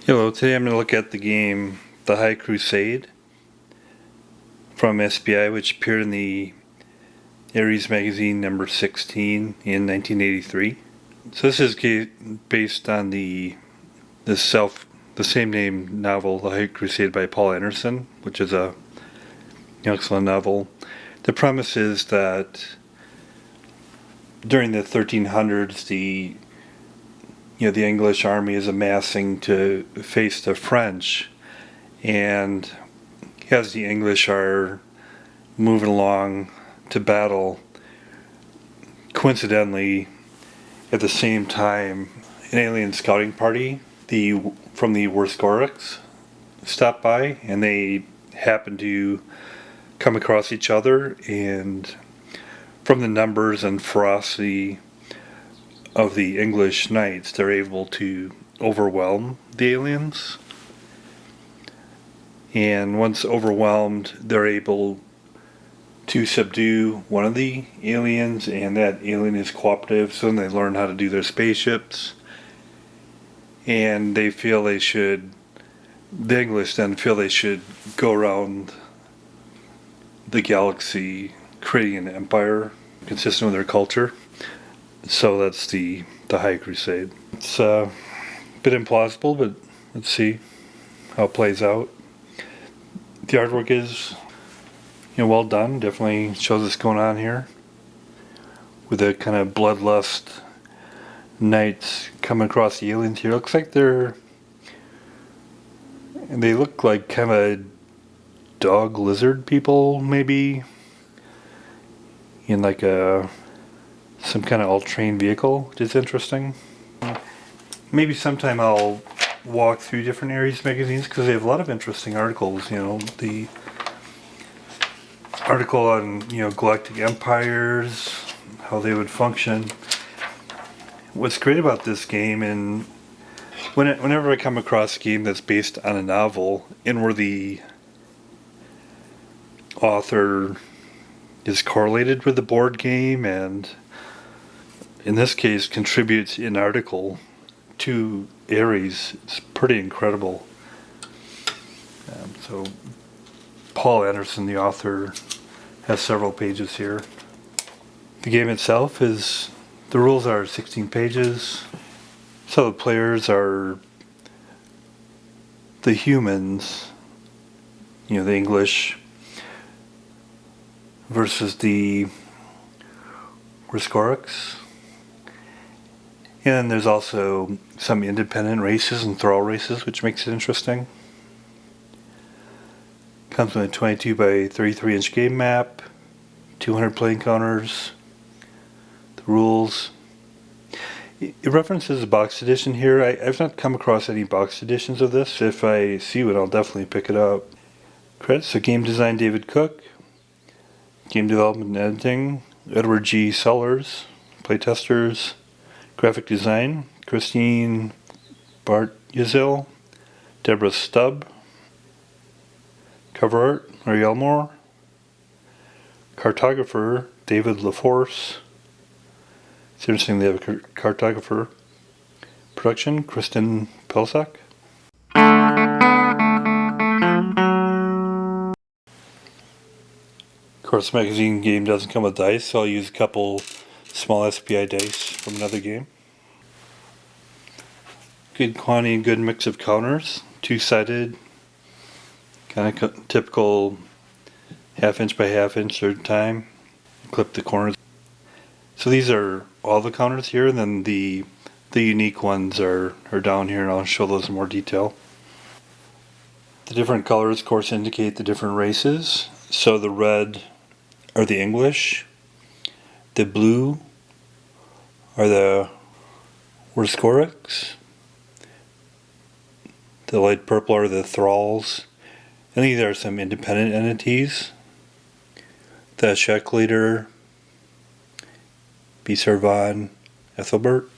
Hello, today I'm going to look at the game The High Crusade from SPI, which appeared in the Ares magazine number 16 in 1983. So this is based on the same name novel, The High Crusade by Paul Anderson, which is an excellent novel. The premise is that during the 1300s, the English army is amassing to face the French, and as the English are moving along to battle, coincidentally, at the same time, an alien scouting party from the Worskorics stop by, and they happen to come across each other, and from the numbers and ferocity of the English knights, they're able to overwhelm the aliens. And once overwhelmed, they're able to subdue one of the aliens, and that alien is cooperative, so then they learn how to do their spaceships. And the English then feel they should go around the galaxy creating an empire consistent with their culture. So that's the High Crusade. It's a bit implausible, but let's see how it plays out. The artwork is well done. Definitely shows what's going on here, with a kind of bloodlust knights coming across the aliens here. Looks like they look like kind of dog lizard people, maybe, in like some kind of all-terrain vehicle, which is interesting. Maybe sometime I'll walk through different Ares magazines, because they have a lot of interesting articles. The article on galactic empires, how they would function. What's great about this game, and whenever I come across a game that's based on a novel and where the author is correlated with the board game, and in this case contributes an article to Ares, it's pretty incredible. So Paul Anderson, the author, has several pages here. The game itself the rules are 16 pages. So the players are the humans, the English, versus the Worskorics. And then there's also some independent races and thrall races, which makes it interesting. Comes with a 22 by 33 inch game map, 200 playing counters, the rules. It references a box edition here. I've not come across any box editions of this. If I see one, I'll definitely pick it up. Credits: so game design David Cook, game development and editing Edward G. Sellers, playtesters, graphic design Christine Bartyzil, Deborah Stubb, cover art Ariel Moore, cartographer David LaForce. It's interesting they have a cartographer. Production Kristen Pelsack. Of course, the magazine game doesn't come with dice, so I'll use a couple small SPI dice from another game. Good quantity and good mix of counters. Two-sided, kind of typical half-inch by half-inch third time. Clip the corners. So these are all the counters here, and then the unique ones are down here, and I'll show those in more detail. The different colors, of course, indicate the different races. So the red are the English, the blue are the Worskorics, the light purple are the thralls, and these are some independent entities. The Shek leader, Besar von Ethelbert.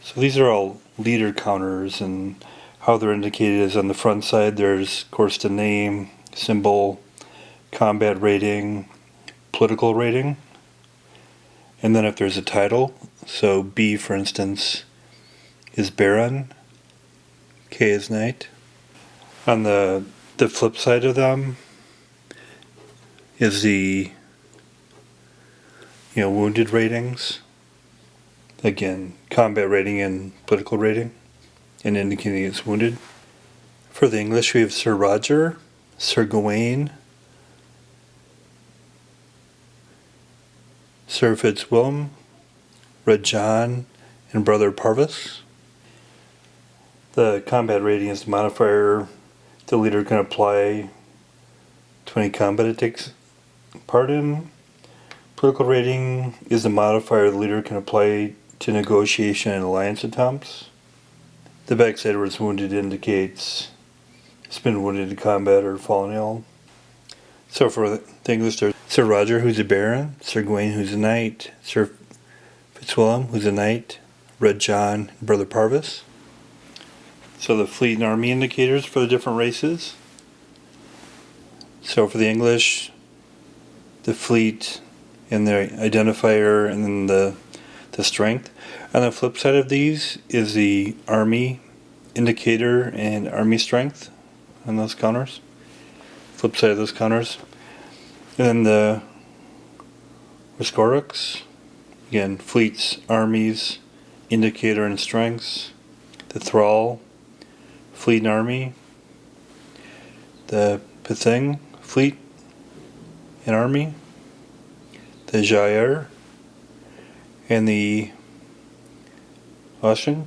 So these are all leader counters, and how they're indicated is on the front side there's of course the name, symbol, combat rating, political rating, and then if there's a title, so B for instance is Baron, K is night. On the flip side of them is the wounded ratings. Again, combat rating and political rating, and indicating it's wounded. For the English, we have Sir Roger, Sir Gawain, Sir Fitzwilliam, Red John, and Brother Parvis. The combat rating is the modifier the leader can apply to any combat it takes part in. Political rating is the modifier the leader can apply to negotiation and alliance attempts. The backside where it's wounded indicates it's been wounded in combat or fallen ill. So for the English, there's Sir Roger, who's a baron, Sir Gawain, who's a knight, Sir Fitzwilliam, who's a knight, Red John, and Brother Parvis. So the fleet and army indicators for the different races. So for the English, the fleet and their identifier, and then the strength. On the flip side of these is the army indicator and army strength on those counters. Flip side of those counters. And then the Rescorix, again, fleets, armies, indicator and strengths. The Thrall, fleet and army. The Pithing, fleet and army. The Jair, and the Oshink,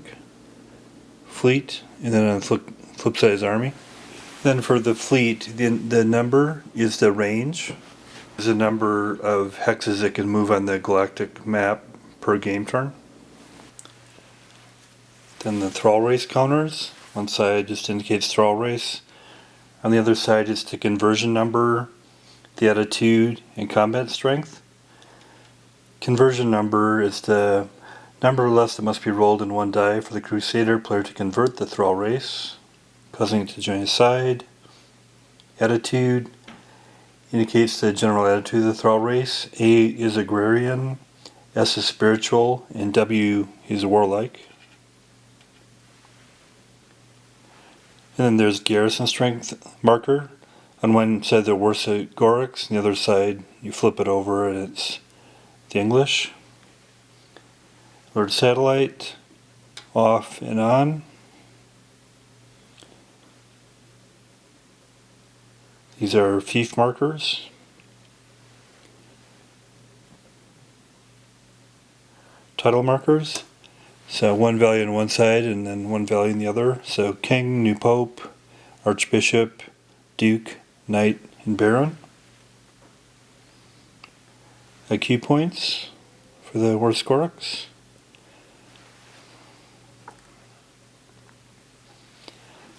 fleet, and then on the flip side is army. Then for the fleet, the number is the range. It's the number of hexes that can move on the galactic map per game turn. Then the Thrall race counters. One side just indicates Thrall race. On the other side is the conversion number, the attitude, and combat strength. Conversion number is the number less that must be rolled in one die for the Crusader player to convert the Thrall race, causing it to join his side. Attitude indicates the general attitude of the Thrall race. A is agrarian, S is spiritual, and W is warlike. And then there's garrison strength marker. On one side the Warsagorix, on the other side you flip it over and it's the English. Lord Satellite, off and on. These are fief markers. Title markers. So one value on one side and then one value on the other. So King, New Pope, Archbishop, Duke, Knight, and Baron. IQ points for the Warscorix.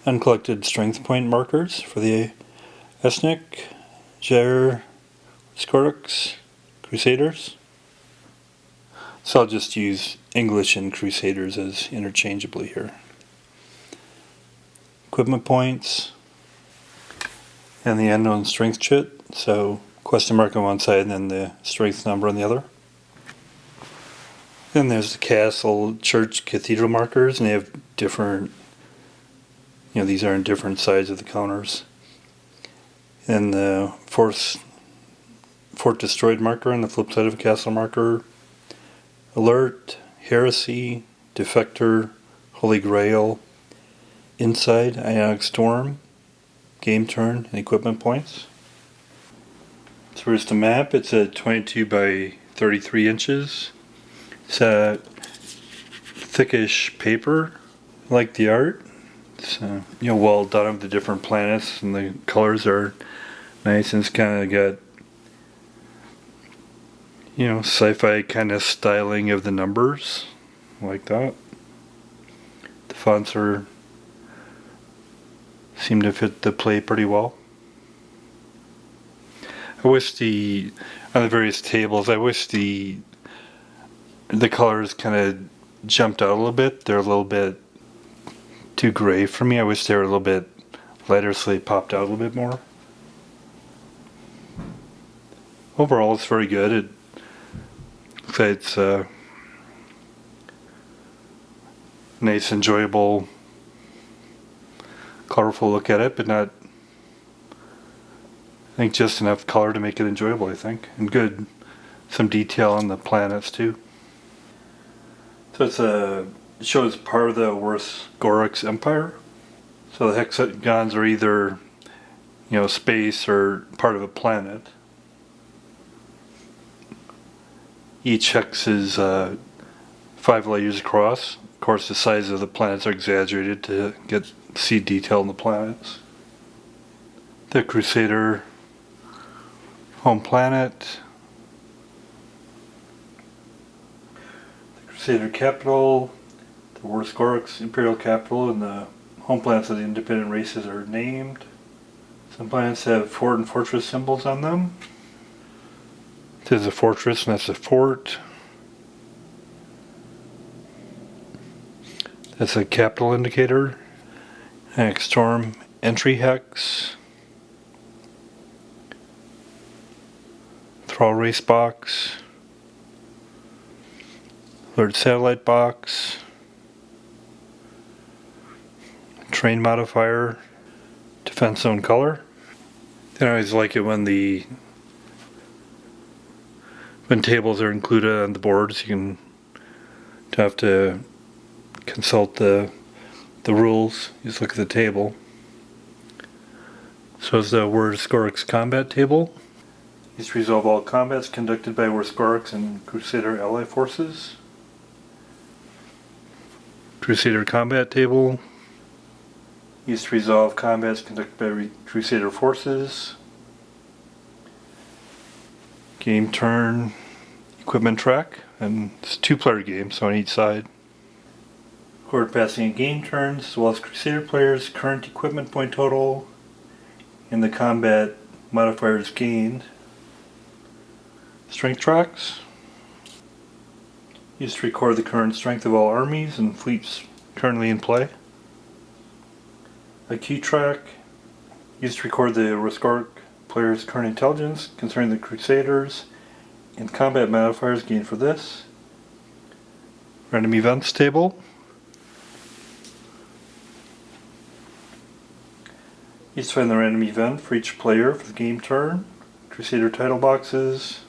Uncollected strength point markers for the Esnik, Jair, Warscorix, Crusaders. So I'll just use English and Crusaders as interchangeably here. Equipment points and the unknown strength chit. So question mark on one side and then the strength number on the other. Then there's the castle, church, cathedral markers, and they have different, these are on different sides of the counters. And the fort destroyed marker on the flip side of a castle marker. Alert, heresy, defector, holy grail, inside, ionic storm, game turn, and equipment points. So here's the map. It's at 22 by 33 inches. It's a thickish paper. I like the art. It's well done with the different planets, and the colors are nice, and it's kind of got sci-fi kind of styling of the numbers. I like that. The fonts seem to fit the play pretty well. I wish on the various tables, I wish the colors kind of jumped out a little bit. They're a little bit too gray for me. I wish they were a little bit lighter so they popped out a little bit more. Overall, it's very good. It's a nice, enjoyable colorful look at it, but not, I think, just enough color to make it enjoyable, I think. And good, some detail on the planets too. So it shows part of the Gorix Empire. So the hexagons are either, space or part of a planet. Each hex is 5 layers across. Of course, the size of the planets are exaggerated to see detail in the planets. The Crusader home planet. The Crusader capital. The Gorix imperial capital, and the home planets of the independent races are named. Some planets have fort and fortress symbols on them. There's a fortress, and that's a fort. That's a capital indicator. Next storm entry hex. Thrall race box. Alert satellite box. Terrain modifier. Defense zone color. Then I always like it when tables are included on the boards. You don't have to consult the rules. You just look at the table. So is the Gorix combat table. Used to resolve all combats conducted by Gorix and Crusader ally forces. Crusader combat table. Used to resolve combats conducted by Crusader forces. Game turn, equipment track, and it's a 2-player game, so on each side. Record passing and game turns, as well as Crusader players' current equipment point total, and the combat modifiers gained. Strength tracks. Used to record the current strength of all armies and fleets currently in play. A key track. Used to record the Gorix players' current intelligence concerning the Crusaders and combat modifiers gained for this. Random events table. Used to find the random event for each player for the game turn. Crusader title boxes.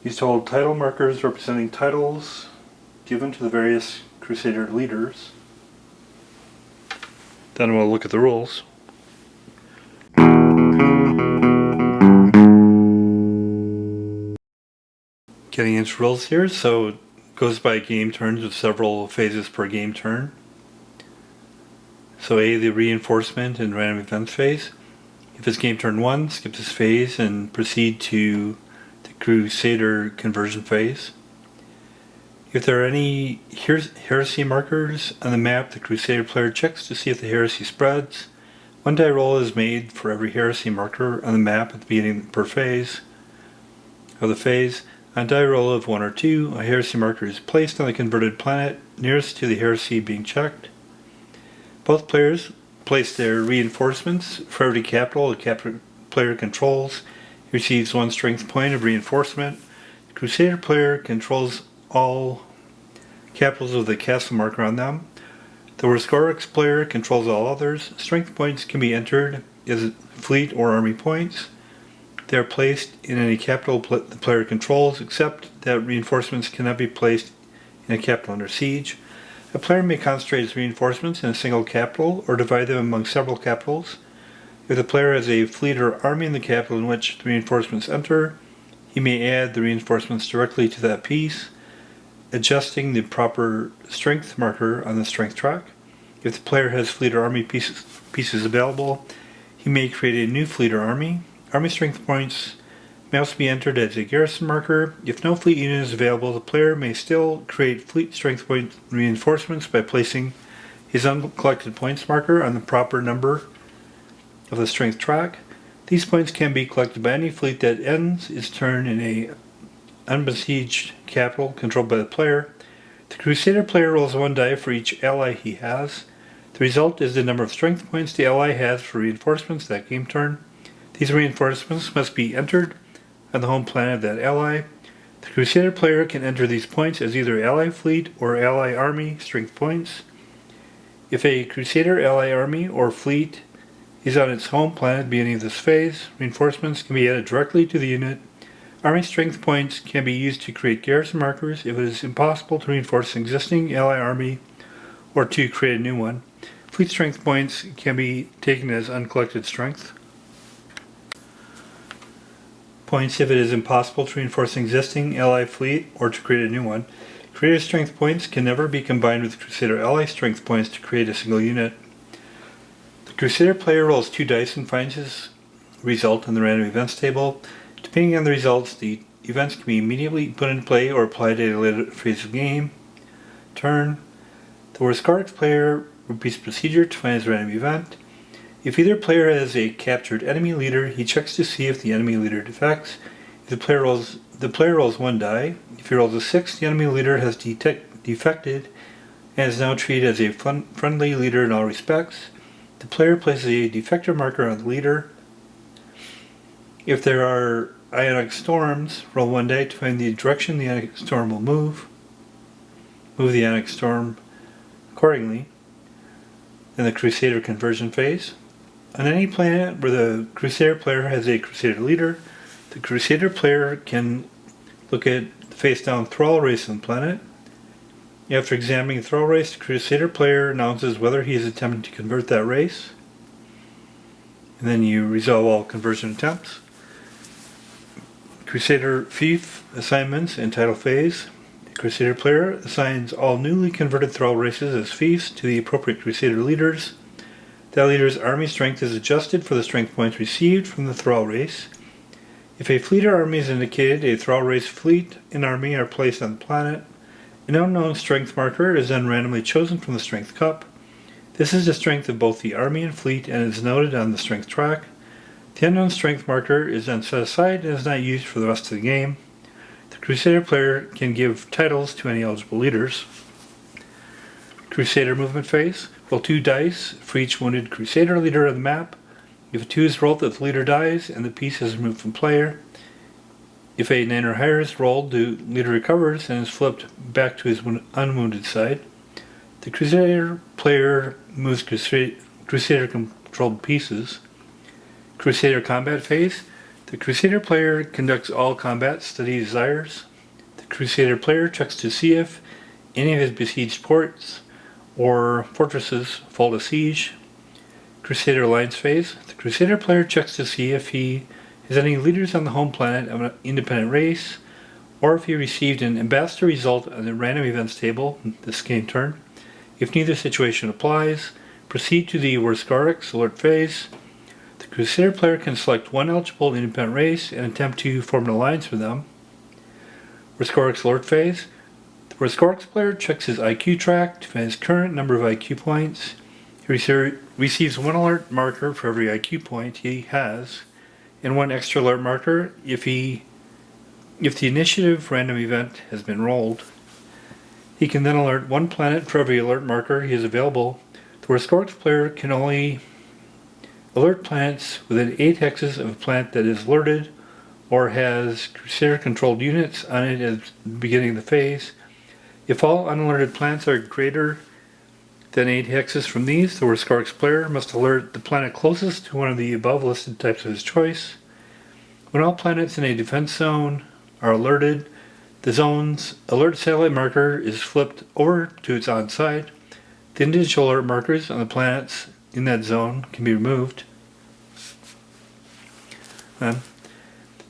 Used to hold title markers representing titles given to the various Crusader leaders. Then we'll look at the rules. Getting into rules here, so it goes by game turns with several phases per game turn. So A, the reinforcement and random events phase. If it's game turn 1, skip this phase and proceed to the Crusader conversion phase. If there are any heresy markers on the map, the Crusader player checks to see if the heresy spreads. 1 die roll is made for every heresy marker on the map at the beginning per phase of the phase. On die roll of 1 or 2, a heresy marker is placed on the converted planet nearest to the heresy being checked. Both players place their reinforcements for every capital the capital player controls. He receives 1 strength point of reinforcement. The Crusader player controls all capitals with a castle marker on them. The Gorix player controls all others. Strength points can be entered as fleet or army points. They are placed in any capital the player controls, except that reinforcements cannot be placed in a capital under siege. A player may concentrate his reinforcements in a single capital or divide them among several capitals. If the player has a fleet or army in the capital in which the reinforcements enter, he may add the reinforcements directly to that piece, adjusting the proper strength marker on the strength track. If the player has fleet or army pieces available, he may create a new fleet or army. Army strength points may also be entered as a garrison marker. If no fleet unit is available, the player may still create fleet strength point reinforcements by placing his uncollected points marker on the proper number of the strength track. These points can be collected by any fleet that ends its turn in a unbesieged capital controlled by the player. The Crusader player rolls 1 die for each ally he has. The result is the number of strength points the ally has for reinforcements that game turn. These reinforcements must be entered on the home planet of that ally. The Crusader player can enter these points as either ally fleet or ally army strength points. If a Crusader ally army or fleet is on its home planet at the beginning of this phase, reinforcements can be added directly to the unit. Army strength points can be used to create garrison markers if it is impossible to reinforce an existing ally army or to create a new one. Fleet strength points can be taken as uncollected strength points if it is impossible to reinforce an existing ally fleet or to create a new one. Creative strength points can never be combined with Crusader ally strength points to create a single unit. The Crusader player rolls 2 dice and finds his result in the random events table. Depending on the results, the events can be immediately put into play or applied at a later phase of the game. Turn. The Warskarix player repeats procedure to find his random event. If either player has a captured enemy leader, he checks to see if the enemy leader defects. If the player rolls 1 die. If he rolls a 6, the enemy leader has defected and is now treated as a friendly leader in all respects. The player places a defector marker on the leader. If there are ionic storms, roll 1 die to find the direction the ionic storm will move. Move the ionic storm accordingly. In the Crusader conversion phase. On any planet where the Crusader player has a Crusader leader, the Crusader player can look at the face-down Thrall race on the planet. After examining the Thrall race, the Crusader player announces whether he is attempting to convert that race. And then you resolve all conversion attempts. Crusader fief assignments and title phase. The Crusader player assigns all newly converted Thrall races as fiefs to the appropriate Crusader leaders. That leader's army strength is adjusted for the strength points received from the Thrall race. If a fleet or army is indicated, a Thrall race fleet and army are placed on the planet. An unknown strength marker is then randomly chosen from the strength cup. This is the strength of both the army and fleet and is noted on the strength track. The unknown strength marker is then set aside and is not used for the rest of the game. The Crusader player can give titles to any eligible leaders. Crusader movement phase. Roll 2 dice for each wounded Crusader leader on the map. If a 2 is rolled, the leader dies and the piece is removed from player. If a 9 or higher is rolled, the leader recovers and is flipped back to his unwounded side. The Crusader player moves Crusader controlled pieces. Crusader combat phase. The Crusader player conducts all combat study he desires. The Crusader player checks to see if any of his besieged ports or fortresses fall to siege. Crusader alliance phase. The Crusader player checks to see if he has any leaders on the home planet of an independent race, or if he received an ambassador result on the random events table this game turn. If neither situation applies, proceed to the Warskarix alert phase. The Crusader player can select 1 eligible independent race and attempt to form an alliance with them. Warskarix alert phase. The Warskarix player checks his IQ track to find his current number of IQ points. He receives 1 alert marker for every IQ point he has, and 1 extra alert marker if the initiative random event has been rolled. He can then alert 1 planet for every alert marker he has available. The Warskarix player can only alert planets within 8 hexes of a planet that is alerted or has Crusader controlled units on it at the beginning of the phase. If all unalerted planets are greater than 8 hexes from these, the Warskarix player must alert the planet closest to one of the above listed types of his choice. When all planets in a defense zone are alerted, the zone's alert satellite marker is flipped over to its on side. The individual alert markers on the planets in that zone can be removed. Then,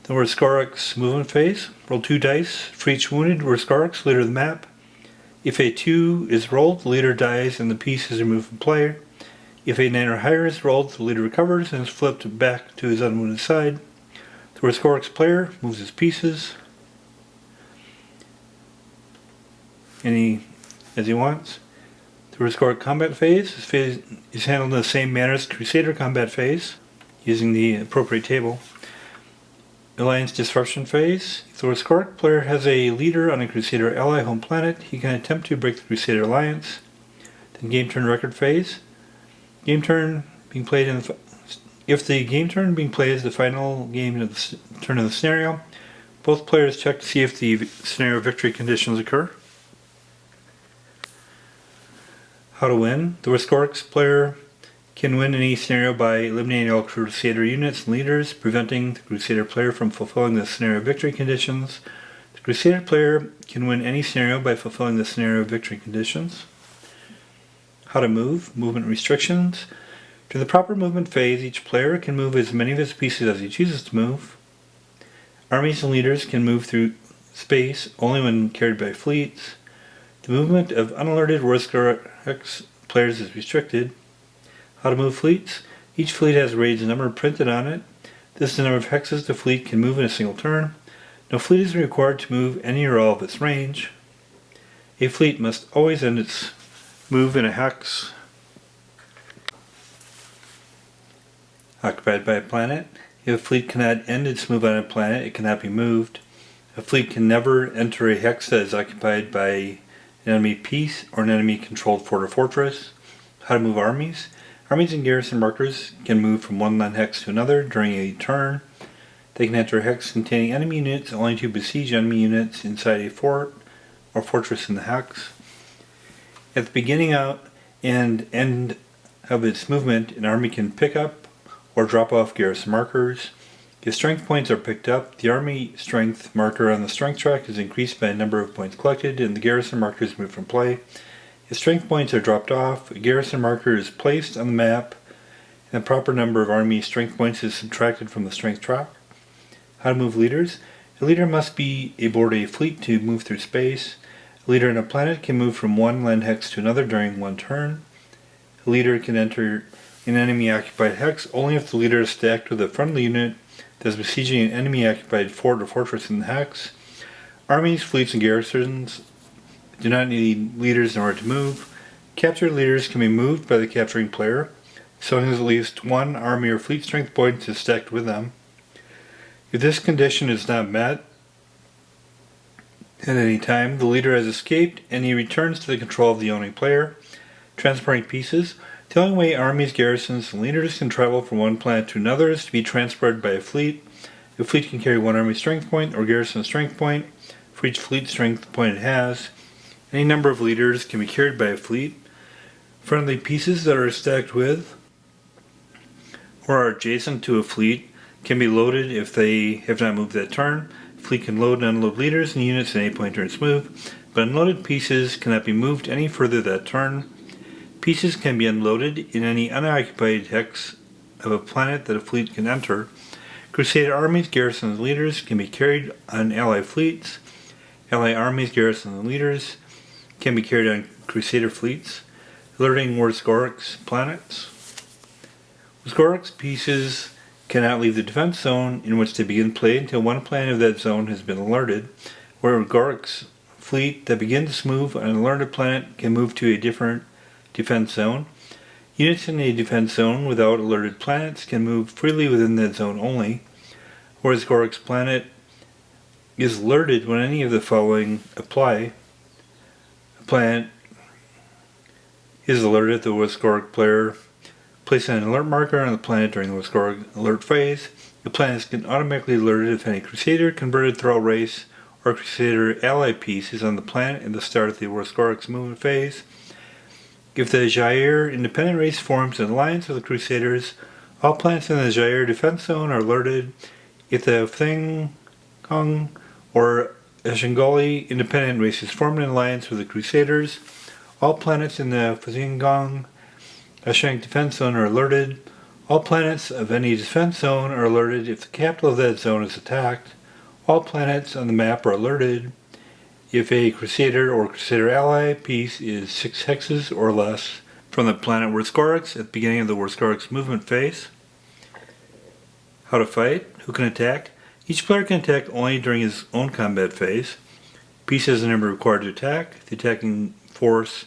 the Warskarix movement phase. Roll 2 dice for each wounded Warskarix leader of the map. If a 2 is rolled, the leader dies and the piece is removed from play. If a 9 or higher is rolled, the leader recovers and is flipped back to his unwounded side. The Warskarix player moves his pieces as he wants. The Warskarix combat phase is handled in the same manner as Crusader combat phase, using the appropriate table. Alliance disruption phase. If the Warskarix player has a leader on a Crusader ally home planet, he can attempt to break the Crusader alliance. Then game turn record phase. Game turn being played if the game turn being played is the final game of the turn of the scenario, Both players check to see if the scenario victory conditions occur. How to win. The Rescorix player can win any scenario by eliminating all Crusader units and leaders, preventing the Crusader player from fulfilling the scenario victory conditions. The Crusader player can win any scenario by fulfilling the scenario victory conditions. How to move. Movement restrictions. During the proper movement phase, each player can move as many of his pieces as he chooses to move. Armies and leaders can move through space only when carried by fleets. The movement of unalerted Rescorix players is restricted. How to move fleets. Each fleet has a raised number printed on it. This is the number of hexes the fleet can move in a single turn. No fleet is required to move any or all of its range. A fleet must always end its move in a hex occupied by a planet. If a fleet cannot end its move on a planet, it cannot be moved. A fleet can never enter a hex that is occupied by an enemy piece or an enemy controlled fort or fortress. How to move armies. Armies and garrison markers can move from one land hex to another during a turn. They can enter a hex containing enemy units only to besiege enemy units inside a fort or fortress in the hex. At the beginning out and end of its movement, an army can pick up or drop off garrison markers. If strength points are picked up, the army strength marker on the strength track is increased by a number of points collected and the garrison marker is moved from play. If strength points are dropped off, a garrison marker is placed on the map and the proper number of army strength points is subtracted from the strength track. How to move leaders. A leader must be aboard a fleet to move through space. A leader on a planet can move from one land hex to another during one turn. A leader can enter an enemy-occupied hex only if the leader is stacked with a friendly unit that is besieging an enemy-occupied fort or fortress in the hex. Armies, fleets, and garrisons do not need leaders in order to move. Captured leaders can be moved by the capturing player, so long as at least one army or fleet strength point is stacked with them. If this condition is not met at any time, the leader has escaped and he returns to the control of the owning player. Transporting pieces. The only way armies, garrisons, and leaders can travel from one planet to another is to be transported by a fleet. A fleet can carry one army strength point or garrison strength point for each fleet strength point it has. Any number of leaders can be carried by a fleet. Friendly pieces that are stacked with or are adjacent to a fleet can be loaded if they have not moved that turn. A fleet can load and unload leaders and units at any point during its move, but unloaded pieces cannot be moved any further that turn. Pieces can be unloaded in any unoccupied hex of a planet that a fleet can enter. Crusader armies, garrisons, and leaders can be carried on Ally fleets. Ally armies, garrisons, and leaders can be carried on Crusader fleets. Alerting Rescorix planets. Rescorix pieces cannot leave the defense zone in which they begin play until one planet of that zone has been alerted, where a Rescorix fleet that begins its move on an alerted planet can move to a different defense zone. Units in a defense zone without alerted planets can move freely within that zone only, whereas Rescorix planet is alerted when any of the following apply. A planet is alerted if the Rescorix player places an alert marker on the planet during the Rescorix alert phase. The planet can automatically alerted if any Crusader, converted thrall race, or Crusader ally piece is on the planet at the start of the Rescorix movement phase. If the Jair independent race forms an alliance with the Crusaders, all planets in the Jair defense zone are alerted. If the Thing Kong or Ashangali independent races form an alliance with the Crusaders, all planets in the Fazingong Ashang defense zone are alerted. All planets of any defense zone are alerted if the capital of that zone is attacked. All planets on the map are alerted if a Crusader or Crusader ally piece is 6 hexes or less from the planet Rescorix at the beginning of the Rescorix movement phase. How to fight. Who can attack? Each player can attack only during his own combat phase. Piece has a number required to attack. The attacking force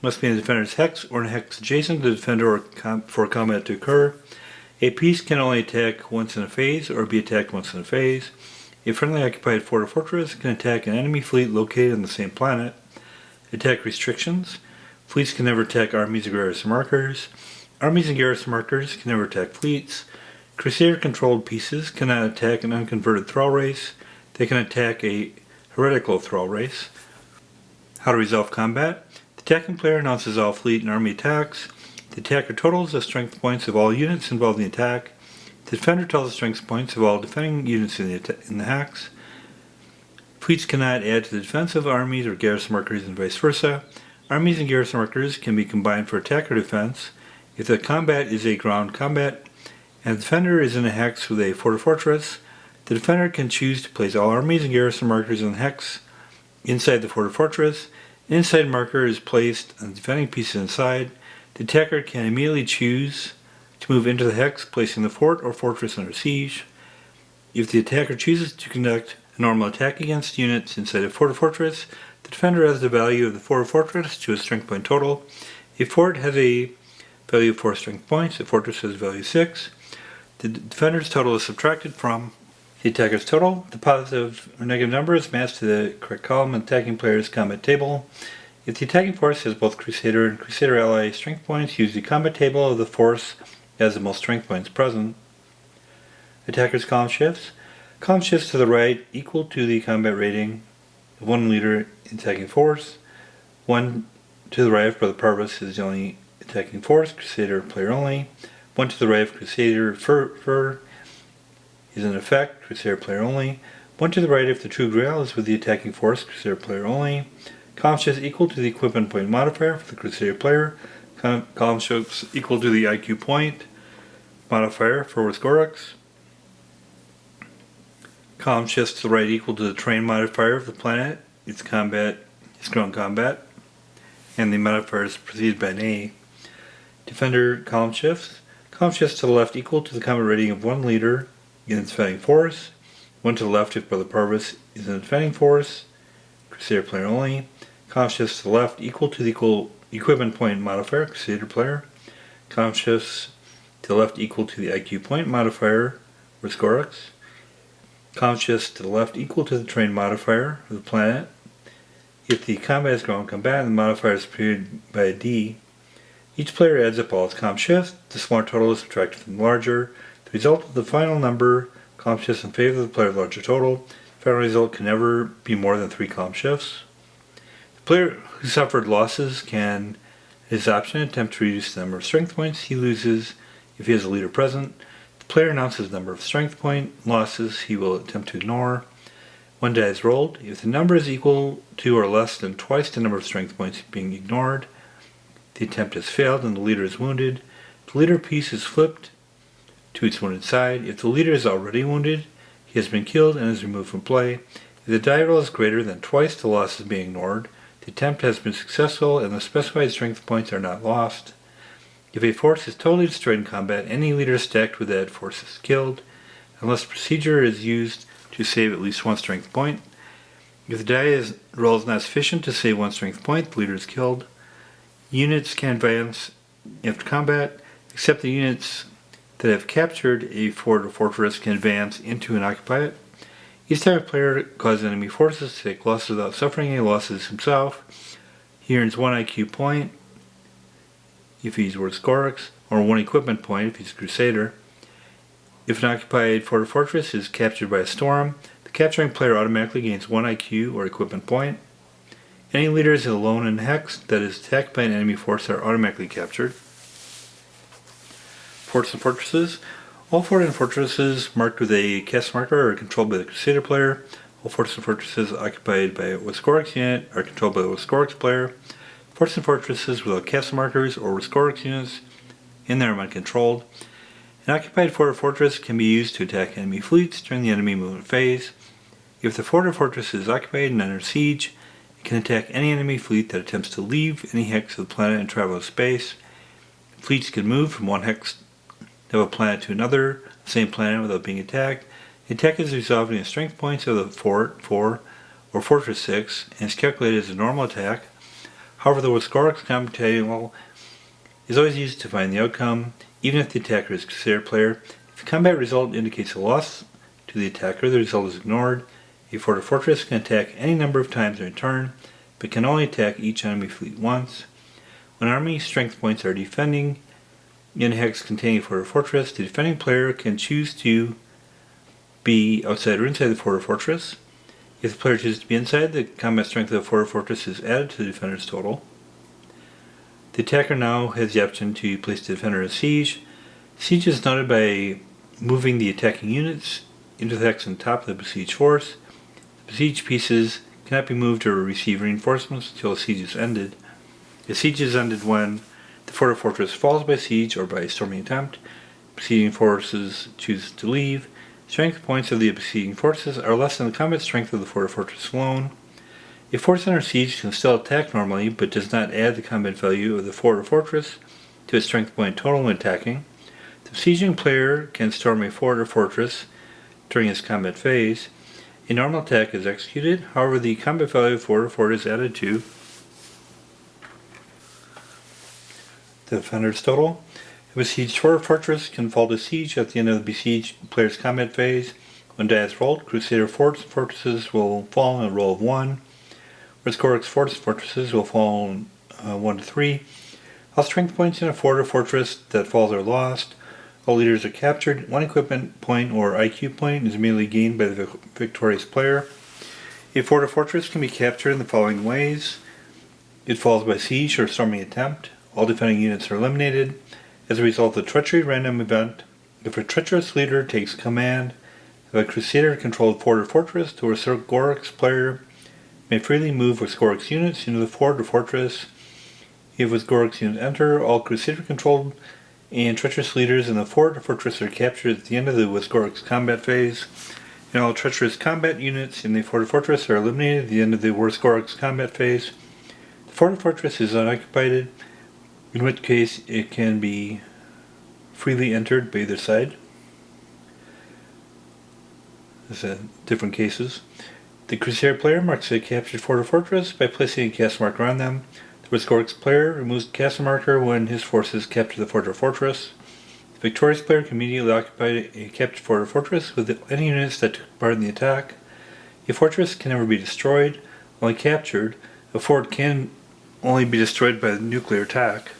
must be in the defender's hex or in a hex adjacent to the defender for combat to occur. A piece can only attack once in a phase or be attacked once in a phase. A friendly occupied fort or fortress can attack an enemy fleet located on the same planet. Attack restrictions. Fleets can never attack armies or garrison markers. Armies and garrison markers can never attack fleets. Crusader-controlled pieces cannot attack an unconverted thrall race. They can attack a heretical thrall race. How to resolve combat. The attacking player announces all fleet and army attacks. The attacker totals the strength points of all units involved in the attack. The defender tells the strength points of all defending units in the hex. Fleets cannot add to the defense of armies or garrison markers and vice versa. Armies and garrison markers can be combined for attack or defense. If the combat is a ground combat and the defender is in a hex with a fort or fortress, the defender can choose to place all armies and garrison markers in the hex inside the fort or fortress. An inside marker is placed on the defending pieces inside. The attacker can immediately choose to move into the hex, placing the fort or fortress under siege. If the attacker chooses to conduct a normal attack against units inside a fort or fortress, the defender adds the value of the fort or fortress to a strength point total. A fort has a value of 4 strength points, a fortress has a value of 6. The defender's total is subtracted from the attacker's total. The positive or negative number is matched to the correct column in the attacking player's combat table. If the attacking force has both Crusader and Crusader ally strength points, use the combat table of the force that has the most strength points present. Attacker's column shifts. Column shifts to the right equal to the combat rating of 1 leader in attacking force. 1 to the right of Brother Parvis is the only attacking force, Crusader player only. 1 to the right of Crusader Fur is in effect, Crusader player only. 1 to the right if the True Grail is with the attacking force, Crusader player only. Column shifts equal to the equipment point modifier for the Crusader player. Column shifts equal to the IQ point modifier for Wisgorix. Column shifts to the right equal to the terrain modifier of the planet, its ground combat, and the modifier is preceded by an A. Defender column shifts. Column shifts to the left equal to the combat rating of 1 leader in its defending force. 1 to the left if Brother Parvis is in the defending force, Crusader player only. Column shifts to the left equal to the equipment point modifier, Crusader player. Column shifts to the left equal to the IQ point modifier, Wisgorix. Column shifts to the left equal to the terrain modifier of the planet. If the combat is ground combat and the modifier is preceded by a D, each player adds up all its column shifts. The smaller total is subtracted from the larger. The result of the final number column shifts in favor of the player's larger total. The final result can never be more than 3 column shifts. The player who suffered losses can, at his option, attempt to reduce the number of strength points he loses if he has a leader present. The player announces the number of strength point losses he will attempt to ignore. 1 die is rolled. If the number is equal to or less than twice the number of strength points being ignored, the attempt has failed and the leader is wounded. The leader piece is flipped to its wounded side. If the leader is already wounded, he has been killed and is removed from play. If the die roll is greater than twice the losses being ignored, the attempt has been successful and the specified strength points are not lost. If a force is totally destroyed in combat, any leader stacked with that force is killed, unless procedure is used to save at least 1 strength point. If the die roll is not sufficient to save 1 strength point, the leader is killed. Units can advance after combat, except the units that have captured a fort or fortress can advance into and occupy it. Each time a player causes enemy forces to take losses without suffering any losses himself, he earns 1 IQ point if he's Wisgorix, or 1 equipment point if he's Crusader. If an occupied fort or fortress is captured by a storm, the capturing player automatically gains 1 IQ or equipment point. Any leaders alone in hex that is attacked by an enemy force are automatically captured. Forts and fortresses. All forts and fortresses marked with a castle marker are controlled by the Crusader player. All forts and fortresses occupied by a Wisgorix unit are controlled by the Wisgorix player. Forts and fortresses without castle markers or Wisgorix units in there are uncontrolled. An occupied fort or fortress can be used to attack enemy fleets during the enemy movement phase. If the fort or fortress is occupied and under siege, it can attack any enemy fleet that attempts to leave any hex of the planet and travel to space. Fleets can move from one hex of a planet to another, the same planet, without being attacked. The attack is resolved in the strength points of the fort 4 or fortress 6 and is calculated as a normal attack. However, the Wisgorix combat table is always used to find the outcome, even if the attacker is a Crusader player. If the combat result indicates a loss to the attacker, the result is ignored. A fort or fortress can attack any number of times in turn, but can only attack each enemy fleet once. When army strength points are defending in a hex containing a fort or fortress, the defending player can choose to be outside or inside the fort or fortress. If the player chooses to be inside, the combat strength of the fort or fortress is added to the defender's total. The attacker now has the option to place the defender in siege. Siege is noted by moving the attacking units into the hex on top of the besieged force. The besieged pieces cannot be moved or receive reinforcements until the siege is ended. The siege is ended when the fort or fortress falls by siege or by storming attempt. Besieging forces choose to leave. Strength points of the besieging forces are less than the combat strength of the fort or fortress alone. A force under siege can still attack normally, but does not add the combat value of the fort or fortress to its strength point total when attacking. The besieging player can storm a fort or fortress during its combat phase. A normal attack is executed, however the combat value of fort or fort is added to the defender's total. A besieged fort or fortress can fall to siege at the end of the besieged player's combat phase. When die is rolled, Crusader forts and fortresses will fall in a roll of 1, whereas Gorik's forts and fortresses will fall in 1 to 3. All strength points in a fort or fortress that falls are lost. All leaders are captured. 1 equipment point or IQ point is immediately gained by the victorious player. A fort or fortress can be captured in the following ways. It falls by siege or storming attempt. All defending units are eliminated. As a result of the treachery random event, if a treacherous leader takes command of a Crusader-controlled fort or fortress, the Gorik's player may freely move Gorik's units into the fort or fortress. If Gorik's units enter, all Crusader-controlled and treacherous leaders in the fort or fortress are captured at the end of the Gorik's combat phase, and all treacherous combat units in the fort or fortress are eliminated at the end of the Gorik's combat phase. The fort or fortress is unoccupied, in which case it can be freely entered by either side. There's different cases. The Crusader player marks a captured fort or fortress by placing a castle marker on them. The Gorik's player removes the castle marker when his forces capture the fort or fortress. The victorious player can immediately occupy a captured fort or fortress with any units that took part in the attack. A fortress can never be destroyed, only captured. A fort can only be destroyed by the nuclear attack.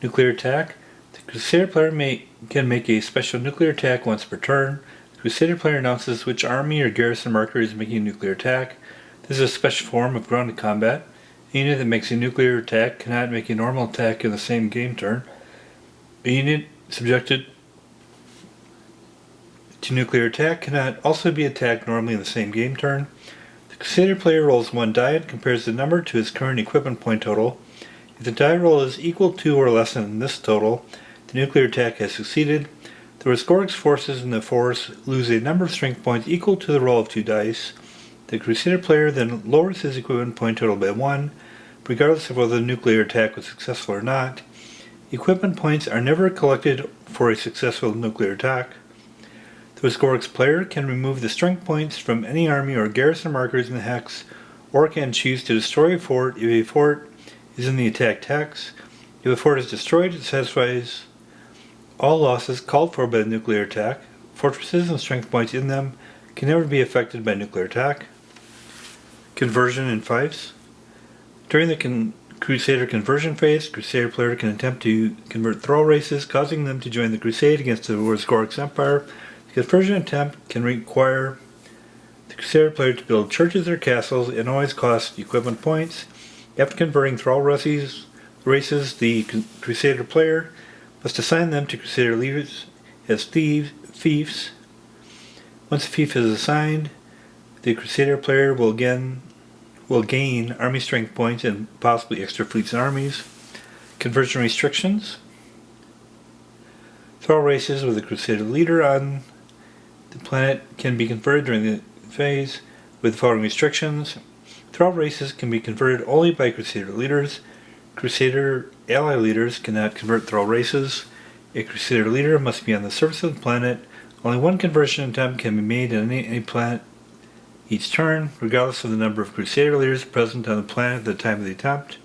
Nuclear attack. The Crusader player can make a special nuclear attack once per turn. The Crusader player announces which army or garrison marker is making a nuclear attack. This is a special form of grounded combat. A unit that makes a nuclear attack cannot make a normal attack in the same game turn. A unit subjected to nuclear attack cannot also be attacked normally in the same game turn. The Crusader player rolls 1 die and compares the number to his current equipment point total. If the die roll is equal to or less than this total, the nuclear attack has succeeded. The Gorik's forces in the force lose a number of strength points equal to the roll of 2 dice. The Crusader player then lowers his equipment point total by 1, regardless of whether the nuclear attack was successful or not. Equipment points are never collected for a successful nuclear attack. The Gorik's player can remove the strength points from any army or garrison markers in the hex, or can choose to destroy a fort if a fort is in the attacked hex. If a fort is destroyed, it satisfies all losses called for by the nuclear attack. Fortresses and strength points in them can never be affected by nuclear attack. Conversion in fiefs. During the Crusader conversion phase, Crusader player can attempt to convert thrall races, causing them to join the crusade against the Gorik's empire. The conversion attempt can require the Crusader player to build churches or castles and always cost equipment points. After converting thrall races, the Crusader player must assign them to Crusader leaders as fiefs. Once a fief is assigned, the Crusader player will gain army strength points and possibly extra fleets and armies. Conversion restrictions. Thrall races with a Crusader leader on the planet can be converted during the phase with the following restrictions. Thrall races can be converted only by Crusader leaders. Crusader ally leaders cannot convert thrall races. A Crusader leader must be on the surface of the planet. Only 1 conversion attempt can be made on any planet each turn, regardless of the number of Crusader leaders present on the planet at the time of the attempt.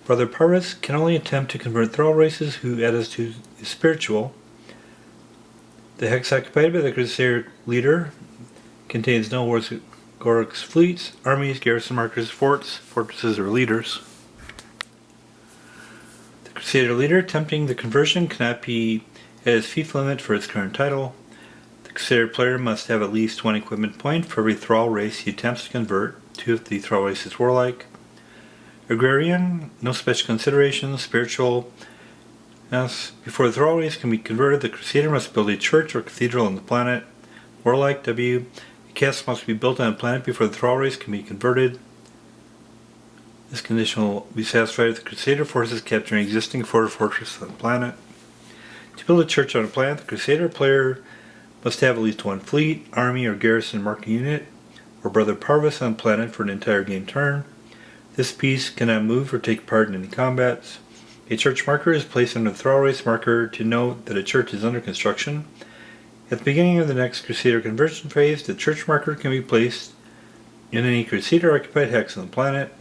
Brother pirates can only attempt to convert thrall races whose attitude is spiritual. The hex occupied by the Crusader leader contains no Gorik's fleets, armies, garrison markers, forts, fortresses, or leaders. The Crusader leader attempting the conversion cannot be at his fief limit for its current title. The The Crusader player must have at least 1 equipment point for every thrall race he attempts to convert, 2 if the thrall race is warlike. Agrarian, no special considerations, spiritual. Yes. Before the thrall race can be converted, the Crusader must build a church or cathedral on the planet. Warlike, W. A castle must be built on a planet before the thrall race can be converted. This condition will be satisfied if the Crusader forces capture an existing fortress on the planet. To build a church on a planet, the Crusader player must have at least 1 fleet, army, or garrison marking unit, or Brother Parvis on the planet for an entire game turn. This piece cannot move or take part in any combats. A church marker is placed under the thrall race marker to note that a church is under construction. At the beginning of the next Crusader conversion phase, the church marker can be placed in any Crusader-occupied hex on the planet.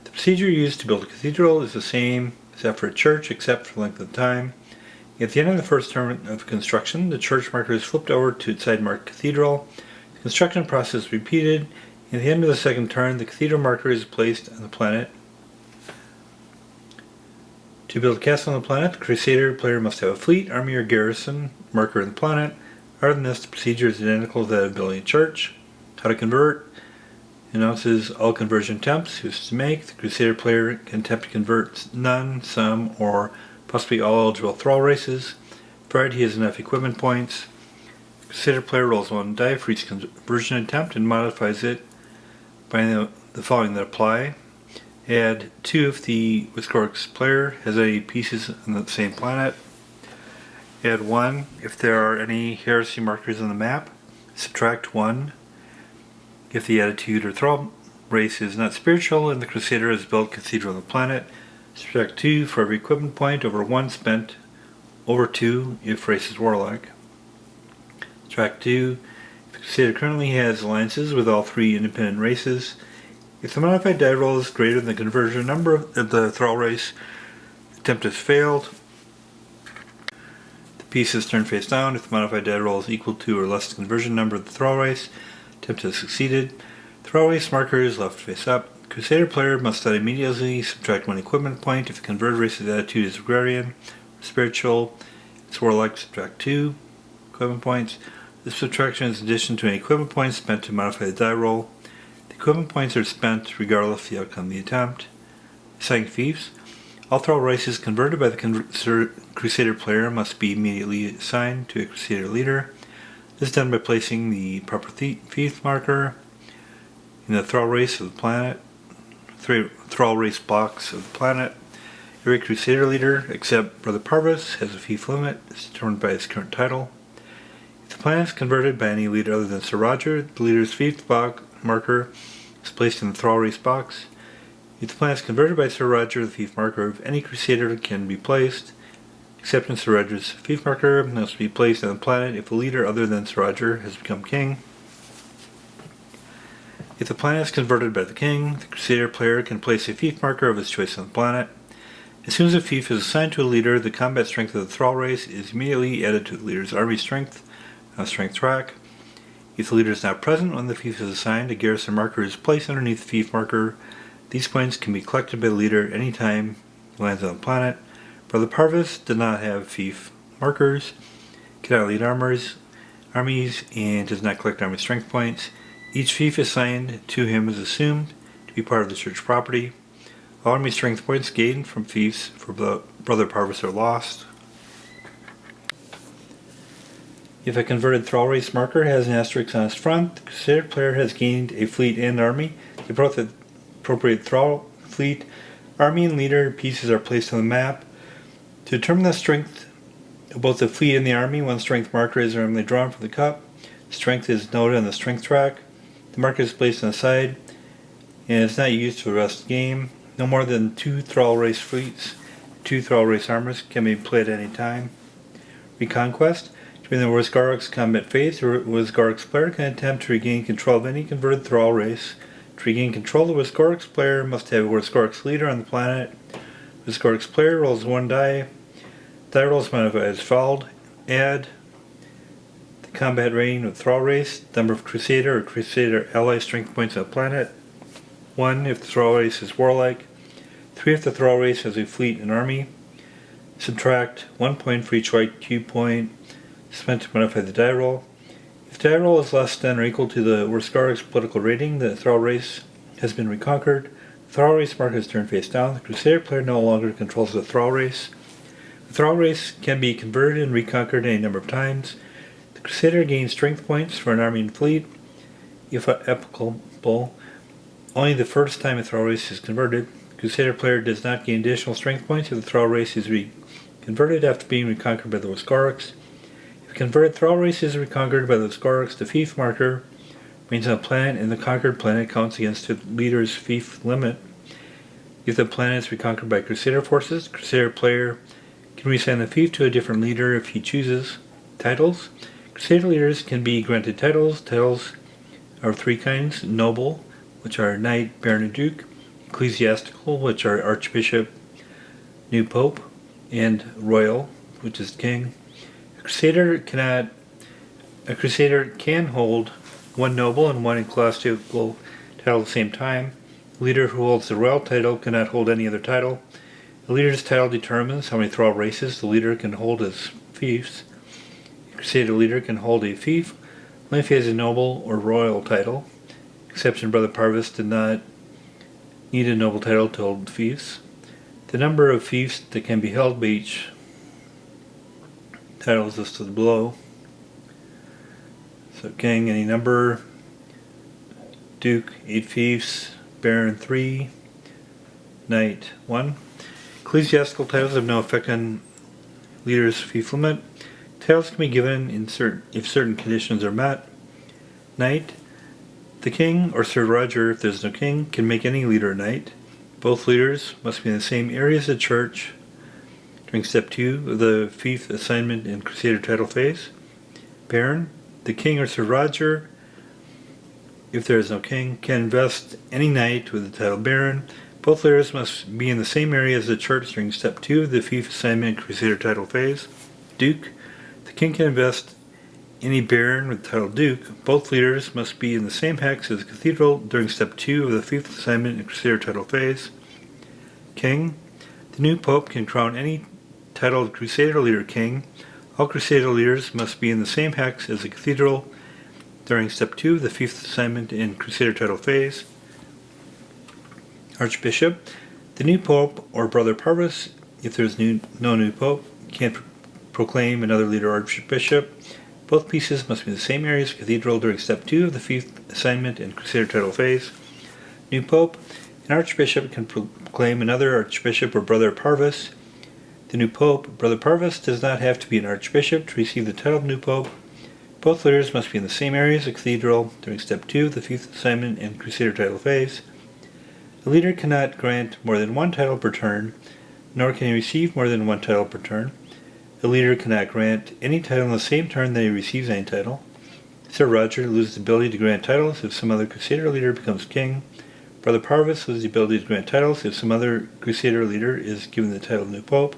The procedure used to build a cathedral is the same as that for a church, except for length of time. At the end of the first term of construction, the church marker is flipped over to its side marked cathedral. The construction process is repeated. At the end of the second turn, the cathedral marker is placed on the planet. To build a castle on the planet, the Crusader player must have a fleet, army, or garrison marker on the planet. Other than this, the procedure is identical to that of building a church. How to convert. Announces all conversion attempts he wishes to make. The Crusader player can attempt to convert none, some, or possibly all eligible thrall races. Provided he has enough equipment points. The Crusader player rolls 1 die for each conversion attempt and modifies it by the following that apply. Add 2 if the Wiscorix player has any pieces on the same planet. Add 1 if there are any heresy markers on the map. Subtract 1 if the attitude or thrall race is not spiritual and the Crusader has built cathedral on the planet. Subtract 2 for every equipment point over 1 spent over 2 if race is warlike. Subtract 2 if the Crusader currently has alliances with all 3 independent races. If the modified die roll is greater than the conversion number of the thrall race, the attempt has failed. The piece is turned face down. If the modified die roll is equal to or less the conversion number of the thrall race, the attempt has succeeded. The thrall race marker is left face up. The Crusader player must not immediately subtract 1 equipment point if the converted race's attitude is agrarian or spiritual. If it's warlike, subtract 2 equipment points. This subtraction is in addition to any equipment points spent to modify the die roll. Equipment points are spent regardless of the outcome of the attempt. Assigning fiefs. All thrall races converted by the Crusader player must be immediately assigned to a Crusader leader. This is done by placing the proper fief marker in the thrall race of the planet, thrall race blocks of the planet. Every Crusader leader, except Brother Parvis, has a fief limit. It's determined by his current title. If the planet is converted by any leader other than Sir Roger, the leader's fief block marker is placed in the thrall race box. If the planet is converted by Sir Roger, the fief marker of any Crusader can be placed. Except in Sir Roger's fief marker must be placed on the planet if a leader other than Sir Roger has become king. If the planet is converted by the king, the Crusader player can place a fief marker of his choice on the planet. As soon as a fief is assigned to a leader, the combat strength of the thrall race is immediately added to the leader's army strength on a strength track. If the leader is not present when the fief is assigned, a garrison marker is placed underneath the fief marker. These points can be collected by the leader any time he lands on the planet. Brother Parvis did not have fief markers, cannot lead armies, and does not collect army strength points. Each fief assigned to him is assumed to be part of the church property. All army strength points gained from fiefs for Brother Parvis are lost. If a converted thrall race marker has an asterisk on its front, the Crusader player has gained a fleet and army. The appropriate thrall, fleet, army, and leader pieces are placed on the map. To determine the strength of both the fleet and the army, 1 strength marker is randomly drawn from the cup. Strength is noted on the strength track. The marker is placed on the side and is not used for the rest of the game. No more than 2 thrall race fleets, 2 thrall race armors can be played at any time. Reconquest. During the Wiscorix combat phase, the Wiscorix player can attempt to regain control of any converted thrall race. To regain control, the Wiscorix player must have a Wiscorix leader on the planet. The Wiscorix player rolls 1 die. Die rolls modified as followed. Add the combat rating of the thrall race, number of Crusader or Crusader ally strength points on the planet. 1 if the thrall race is warlike. 3 if the thrall race has a fleet and army. Subtract 1 point for each IQ point spent to modify the die roll. If die roll is less than or equal to the Warskarik's political rating, the Thrall race has been reconquered. The Thrall race mark is turned face down. The Crusader player no longer controls the Thrall race. The Thrall race can be converted and reconquered any number of times. The Crusader gains strength points for an army and fleet, if applicable, only the first time a Thrall race is converted. The Crusader player does not gain additional strength points if the Thrall race is converted after being reconquered by the Waskariks. If a converted Thrall race is reconquered by the Waskariks, the fief marker remains on a planet, and the conquered planet counts against the leader's fief limit. If the planet is reconquered by Crusader forces, the Crusader player can reassign the fief to a different leader if he chooses. Titles. Crusader leaders can be granted titles. Titles are of three kinds: noble, which are knight, baron, and duke; ecclesiastical, which are archbishop, new pope, and royal, which is king. A crusader can hold one noble and one ecclesiastical title at the same time. A leader who holds the royal title cannot hold any other title. The leader's title determines how many Thrall races the leader can hold as fiefs. A Crusader leader can hold a fief only if he has a noble or royal title. Exception: Brother Parvis did not need a noble title to hold fiefs. The number of fiefs that can be held by each title is listed below. So king, any number; duke, 8 fiefs; baron, 3; knight, 1. Ecclesiastical titles have no effect on leader's fief limit. Titles can be given if certain conditions are met. Knight. The king, or Sir Roger if there's no king, can make any leader a knight. Both leaders must be in the same area as the church during step 2 of the fief assignment and Crusader title phase. Baron. The king or Sir Roger, if there is no king, can invest any knight with the title Baron. Both leaders must be in the same area as the church during step 2 of the fief assignment and Crusader title phase. Duke. The king can invest any baron with the title Duke. Both leaders must be in the same hex as the cathedral during step 2 of the fief assignment and Crusader title phase. King. The new pope can crown any titled Crusader leader king. All Crusader leaders must be in the same hex as the cathedral during step 2 of the fief assignment and Crusader title phase. Archbishop. The new pope, or Brother Parvis, if there is no new pope, can't proclaim another leader archbishop. Both pieces must be in the same area as the cathedral during step 2 of the fief assignment and Crusader title phase. New pope. An archbishop can proclaim another archbishop or Brother Parvis. The new pope, Brother Parvis, does not have to be an archbishop to receive the title of new pope. Both leaders must be in the same area as the cathedral during step 2 of the fief assignment and Crusader title phase. The leader cannot grant more than one title per turn, nor can he receive more than one title per turn. The leader cannot grant any title in the same turn that he receives any title. Sir Roger loses the ability to grant titles if some other Crusader leader becomes king. Brother Parvis loses the ability to grant titles if some other Crusader leader is given the title of new pope.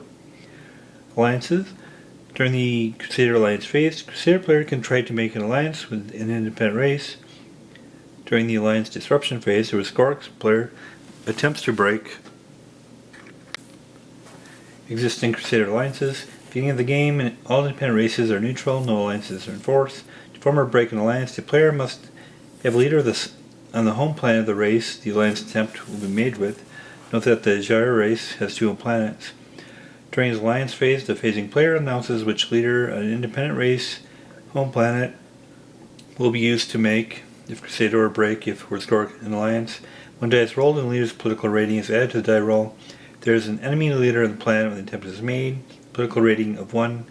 Alliances. During the Crusader alliance phase, the Crusader player can try to make an alliance with an independent race. During the alliance disruption phase, the Waskariks player attempts to break existing Crusader alliances. At the beginning of the game, all independent races are neutral, no alliances are enforced. To form or break an alliance, the player must have a leader on the home planet of the race the alliance attempt will be made with. Note that the Gyre race has 2 home planets. During his alliance phase, the phasing player announces which leader on an independent race home planet will be used to make, if Crusader, or break if Waskarik an alliance. When die is rolled and the leader's political rating is added to the die roll, there is an enemy leader on the planet when the attempt is made. Political rating of one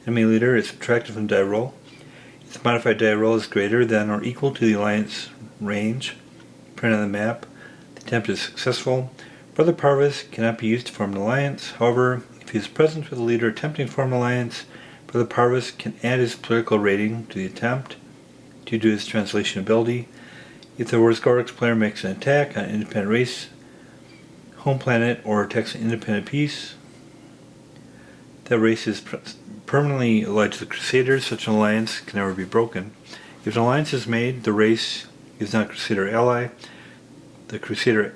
enemy leader is subtracted from the die roll. If the modified die roll is greater than or equal to the alliance range printed on the map, the attempt is successful. Brother Parvis cannot be used to form an alliance. However, if he is present with the leader attempting to form an alliance, Brother Parvis can add his political rating to the attempt due to his translation ability. If the Warskarik's player makes an attack on an independent race, home planet, or attacks an independent piece, that race is permanently allied to the Crusaders. Such an alliance can never be broken. If an alliance is made, the race is not a Crusader ally. The Crusader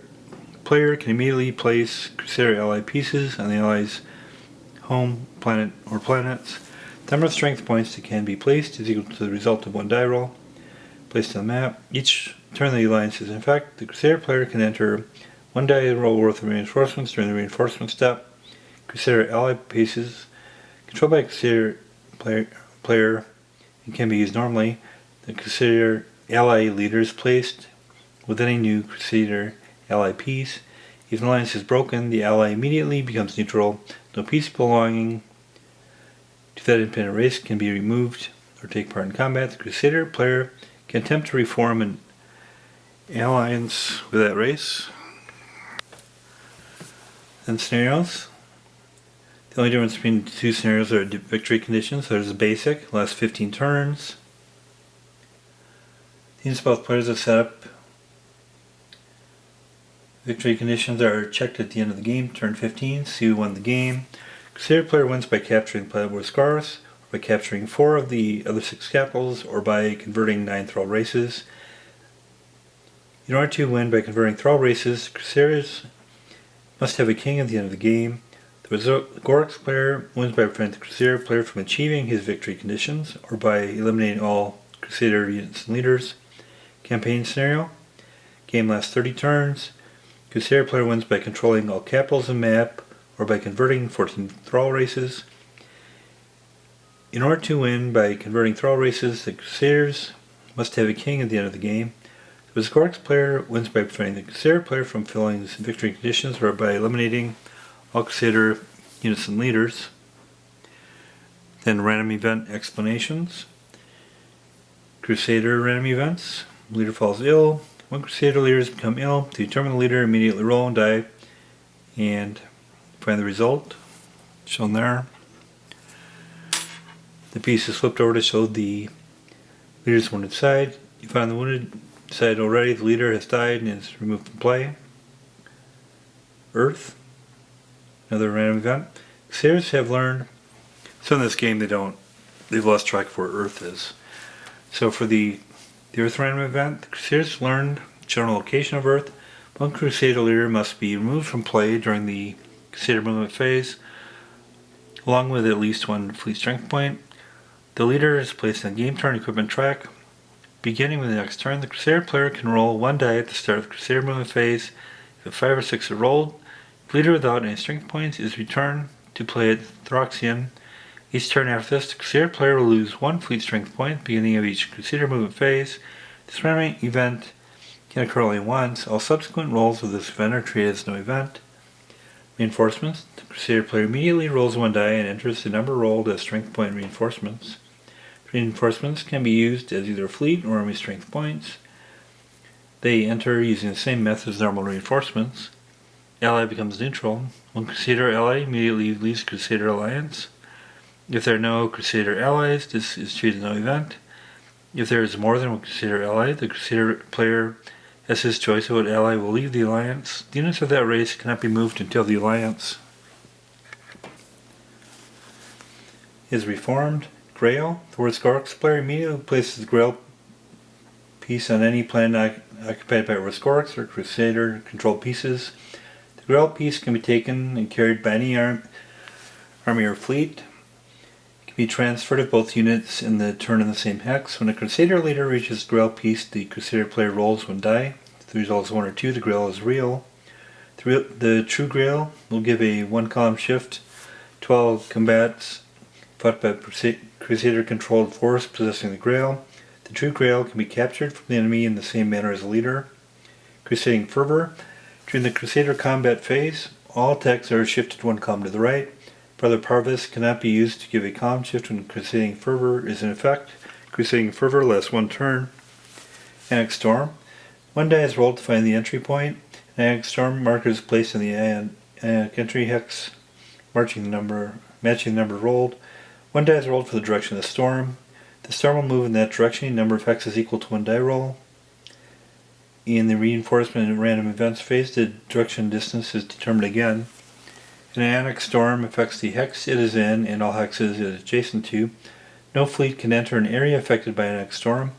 player can immediately place Crusader ally pieces on the ally's home planet or planets. The number of strength points that can be placed is equal to the result of one die roll placed on the map. Each turn the alliance is in effect. The Crusader player can enter one die roll worth of reinforcements during the reinforcement step. Crusader ally pieces controlled by Crusader player and can be used normally. The Crusader ally leader is placed with any new Crusader ally piece. If an alliance is broken, the ally immediately becomes neutral. No piece belonging to that independent race can be removed or take part in combat. The Crusader player can attempt to reform an alliance with that race. Then scenarios. The only difference between the two scenarios are victory conditions. There's the basic, last 15 turns. These both players have set up. Victory conditions are checked at the end of the game, turn 15, see who won the game. Crusader player wins by capturing playable scars, or by capturing 4 of the other 6 capitals, or by converting 9 thrall races. In order to win by converting thrall races, Crusaders must have a king at the end of the game. The Gorks player wins by preventing the Crusader player from achieving his victory conditions, or by eliminating all Crusader units and leaders. Campaign scenario. Game lasts 30 turns. Crusader player wins by controlling all capitals in the map, or by converting 14 thrall races. In order to win by converting thrall races, the Crusaders must have a king at the end of the game. The Gorks player wins by preventing the Crusader player from filling his victory conditions, or by eliminating all Crusader units and leaders. Then random event explanations. Crusader random events. Leader falls ill. When Crusader leaders become ill, to determine the leader, immediately roll and die and find the result shown there. The piece is flipped over to show the leader's wounded side. You find the wounded side already. The leader has died and is removed from play. Earth. Another random event. Crusaders have learned. So in this game they've lost track of where Earth is. So for the Earth random event, the Crusaders learned the general location of Earth. One Crusader leader must be removed from play during the Crusader movement phase, along with at least 1 fleet strength point. The leader is placed on game turn equipment track. Beginning with the next turn, the Crusader player can roll 1 die at the start of the Crusader movement phase. If 5 or 6 are rolled, the leader without any strength points is returned to play at Throxian. Each turn after this, the Crusader player will lose 1 fleet strength point at the beginning of each Crusader movement phase. This random event can occur only once. All subsequent rolls of this event are treated as no event. Reinforcements. The Crusader player immediately rolls 1 die and enters the number rolled as strength point reinforcements. Reinforcements can be used as either fleet or army strength points. They enter using the same method as normal reinforcements. Ally becomes neutral. One Crusader ally immediately leaves Crusader alliance. If there are no Crusader allies, this is treated as no event. If there is more than 1 Crusader ally, the Crusader player has his choice of what ally will leave the alliance. The units of that race cannot be moved until the alliance is reformed. Grail. The word Gorks player immediately places the Grail piece on any planet occupied by Gorks or Crusader controlled pieces. The Grail piece can be taken and carried by any army or fleet. Be transferred if both units in the turn in the same hex. When a Crusader leader reaches Grail piece, the Crusader player rolls 1 die. If the result is 1 or 2, the Grail is real. The true Grail will give a 1 column shift to all combats fought by Crusader controlled force possessing the Grail. The true Grail can be captured from the enemy in the same manner as the leader. Crusading fervor. During the Crusader combat phase, all attacks are shifted 1 column to the right. Brother Parvis cannot be used to give a column shift when Crusading Fervor is in effect. Crusading Fervor lasts 1 turn. Annex Storm. 1 die is rolled to find the entry point. An Annex Storm marker is placed in the entry hex, matching the number rolled. 1 die is rolled for the direction of the storm. The storm will move in that direction. The number of hexes equal to 1 die roll. In the reinforcement and random events phase, the direction and distance is determined again. An Annex Storm affects the hex it is in and all hexes it is adjacent to. No fleet can enter an area affected by an Annex Storm.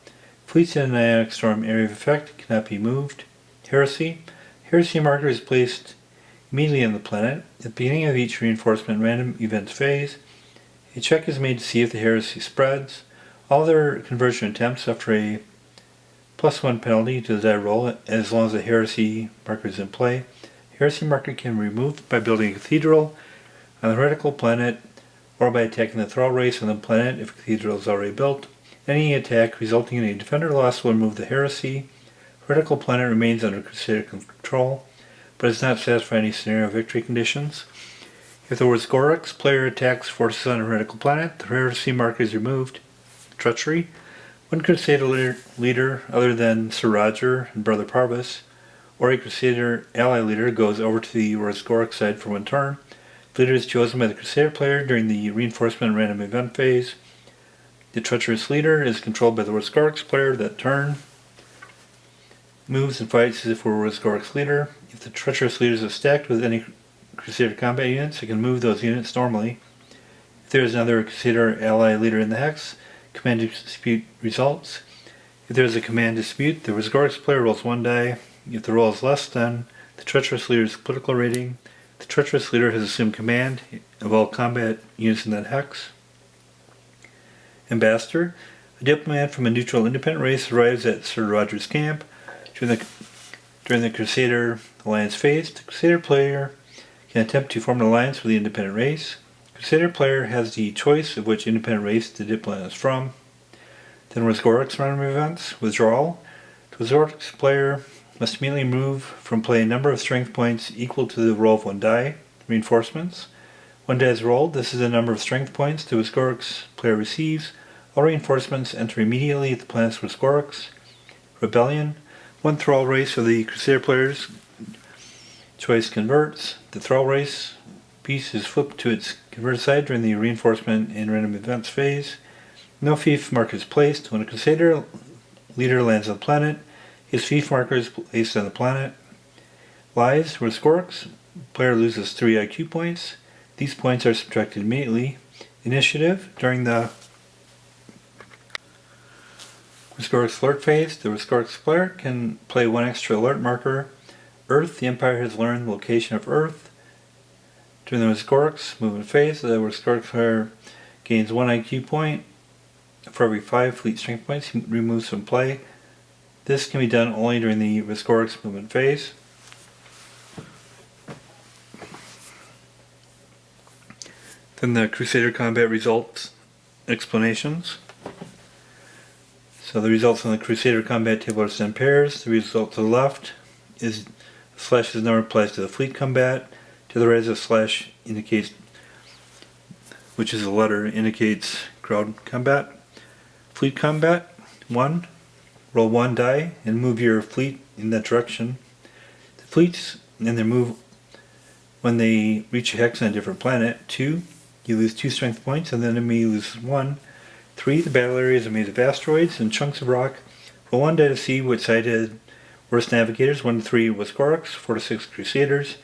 Fleets in an Annex Storm area of effect cannot be moved. Heresy. Heresy marker is placed immediately on the planet. At the beginning of each reinforcement random events phase, A check is made to see if the heresy spreads. All other conversion attempts suffer a +1 penalty to the die roll as long as the heresy marker is in play. Heresy marker can be removed by building a cathedral on the heretical planet or by attacking the thrall race on the planet if a cathedral is already built. Any attack resulting in a defender loss will remove the heresy. Heretical planet remains under Crusader control, but does not satisfy any scenario victory conditions. If the word Gorix player attacks forces on a heretical planet, the heresy marker is removed. Treachery. One Crusader leader other than Sir Roger and Brother Parvis, or a Crusader ally leader, goes over to the Gorix side for one turn. The leader is chosen by the Crusader player during the reinforcement random event phase. The treacherous leader is controlled by the Gorix player that turn. Moves and fights as if it were Gorix leader. If the treacherous leader is stacked with any Crusader combat units, it can move those units normally. If there is another Crusader ally leader in the hex, command dispute results. If there is a command dispute, the Gorix player rolls 1 die. If the roll is less than the treacherous leader's political rating, the treacherous leader has assumed command of all combat units in that hex. Ambassador. A diplomat from a neutral independent race arrives at Sir Roger's camp. During the Crusader alliance phase, the Crusader player can attempt to form an alliance with the independent race. The Crusader player has the choice of which independent race the diplomat is from. Then Gorix random events. Withdrawal. The Gorix player must immediately move from play a number of strength points equal to the roll of 1 die. Reinforcements. 1 die is rolled. This is the number of strength points the Gorix player receives. All reinforcements enter immediately at the planet's Gorix. Rebellion. 1 thrall race of the Crusader player's choice converts. The thrall race piece is flipped to its converted side during the reinforcement and random events phase. No fief marker is placed. When a Crusader leader lands on the planet, his fief marker is placed on the planet. Lies. Gorix player loses 3 IQ points. These points are subtracted immediately. Initiative. During the Gorix alert phase, the Gorix player can play 1 extra alert marker. Earth. The Empire has learned the location of Earth. During the Gorix movement phase, the Gorix player gains 1 IQ point for every 5 fleet strength points he removes from play. This can be done only during the Gorix movement phase. Then the Crusader combat results explanations. So the results on the Crusader combat table are sent in pairs. The result to the left is / number applies to the fleet combat. To the right is a slash indicates, which is a letter, indicates crowd combat. Fleet combat. 1. Roll 1 die and move your fleet in that direction. The fleets and their move when they reach a hex on a different planet. 2. You lose 2 strength points and the enemy loses 1. 3. The battle area is made of asteroids and chunks of rock. Roll 1 die to see which side had worst navigators. 1 to 3 was Gorix, 4 to 6 Crusaders.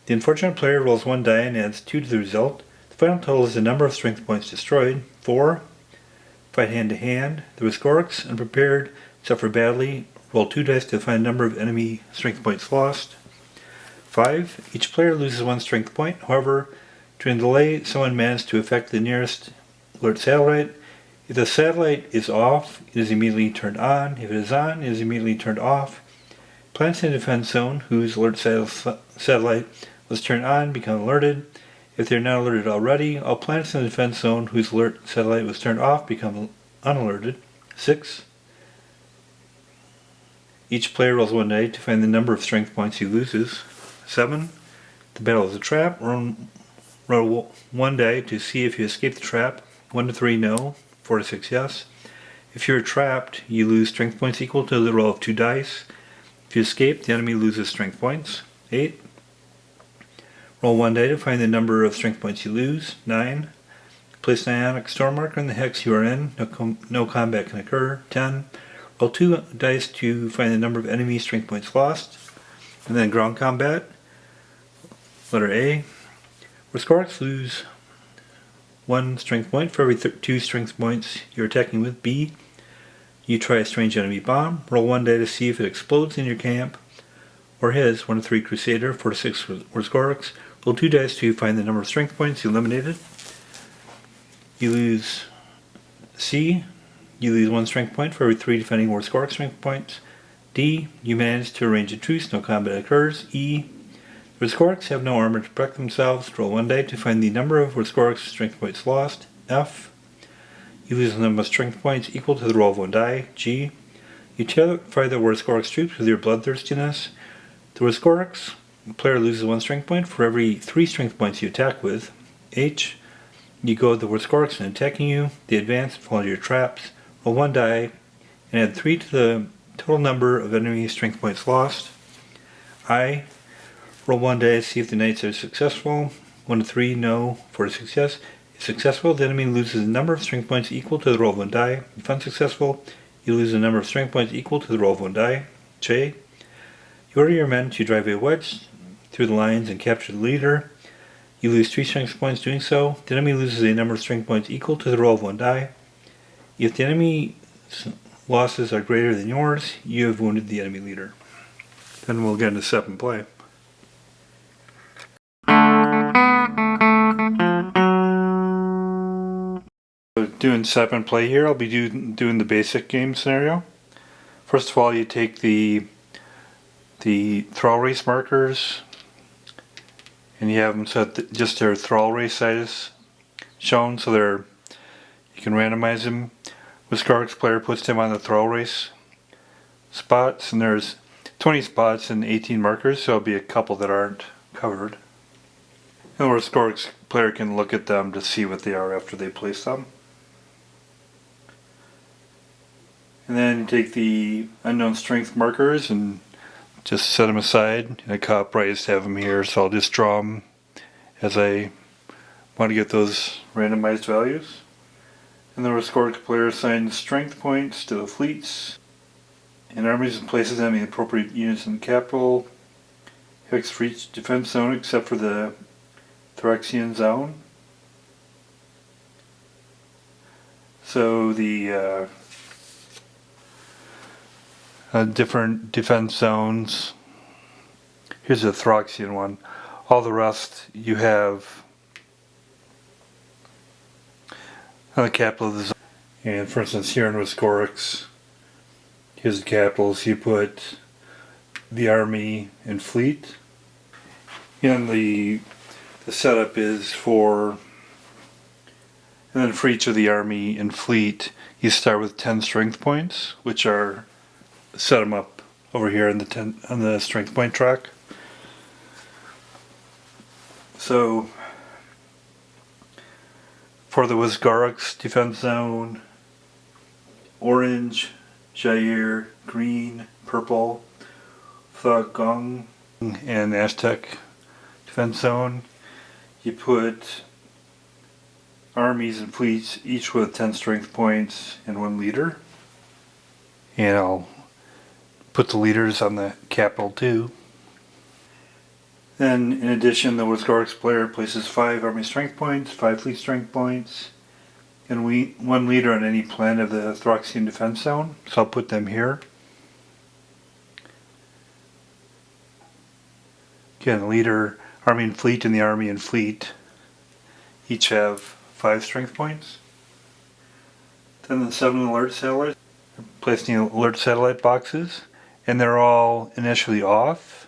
The unfortunate player rolls 1 die and adds 2 to the result. The final total is the number of strength points destroyed. 4. Fight hand to hand. The Gorix, unprepared, suffer badly. Roll 2 dice to find the number of enemy strength points lost. 5. Each player loses 1 strength point. However, during the delay, someone managed to affect the nearest alert satellite. If the satellite is off, it is immediately turned on. If it is on, it is immediately turned off. Planets in the defense zone whose alert satellite was turned on become alerted. If they are not alerted already, all planets in the defense zone whose alert satellite was turned off become unalerted. 6. Each player rolls 1 die to find the number of strength points he loses. 7. The battle is a trap. Roll 1 die to see if you escape the trap. 1 to 3 no. 4 to 6 yes. If you are trapped, you lose strength points equal to the roll of 2 dice. If you escape, the enemy loses strength points. 8. Roll 1 die to find the number of strength points you lose. 9. Place an ionic storm marker in the hex you are in. No combat can occur. 10. Roll 2 dice to find the number of enemy strength points lost. And then ground combat. Letter A. Gorix lose 1 strength point for every 2 strength points you're attacking with. B. You try a strange enemy bomb. Roll 1 die to see if it explodes in your camp or his. 1 to 3 Crusader, 4 to 6 Gorix. Roll 2 dice to find the number of strength points you eliminated. you lose C, you lose 1 strength point for every 3 defending or score strength points. D, you manage to arrange a truce, no combat occurs. E, the Rescorix have no armor to protect themselves. Roll 1 die to find the number of Rescorix strength points lost. F, you lose the number of strength points equal to the roll of 1 die. G, you terrify the Rescorix troops with your bloodthirstiness. The Rescorix player loses 1 strength point for every 3 strength points you attack with. H, you go with the Rescorix and attacking you. They advance and fall into your traps. Roll 1 die and add 3 to the total number of enemy strength points lost. I, roll 1 die to see if the knights are successful. 1 to 3, no. For a success. If successful, the enemy loses a number of strength points equal to the roll of 1 die. If unsuccessful, you lose a number of strength points equal to the roll of 1 die. J, you order your men to drive a wedge through the lines and capture the leader. You lose 3 strength points doing so. The enemy loses a number of strength points equal to the roll of 1 die. If the enemy's losses are greater than yours, you have wounded the enemy leader. Then we'll get into step and play. So doing step and play here, I'll be doing the basic game scenario. First of all, you take the thrall race markers and you have them set just their thrall race size shown, so you can randomize them. Rescorix player puts them on the thrall race spots, and there's 20 spots and 18 markers, so there'll be a couple that aren't covered. And the Rescorix player can look at them to see what they are after they place them. And then you take the unknown strength markers and just set them aside. And I caught Bryce to have them here, so I'll just draw them as I want to get those randomized values. And the Rescorix player assigns strength points to the fleets and armies and places them in the appropriate units in the capital. Hex for each defense zone except for the Phyrexian zone. So the different defense zones. Here's the Phyrexian one. All the rest you have on the capital of the zone. And for instance, here in Rescorix, here's the capitals. You put the army and fleet. And the setup is and then for each of the army and fleet, you start with 10 strength points, which are set them up over here on the strength point track. So for the Rescorix defense zone, orange, Jair, green, purple, Thagong, and Aztec defense zone, you put armies and fleets each with 10 strength points and 1 leader. And I'll put the leaders on the capital too. Then in addition, the Rescorix player places 5 army strength points, 5 fleet strength points, and 1 leader on any planet of the Phyrexian defense zone. So I'll put them here. Again, leader, army and fleet, and the army and fleet each have 5 strength points. Then the 7 alert satellites are placed in the alert satellite boxes, and they're all initially off,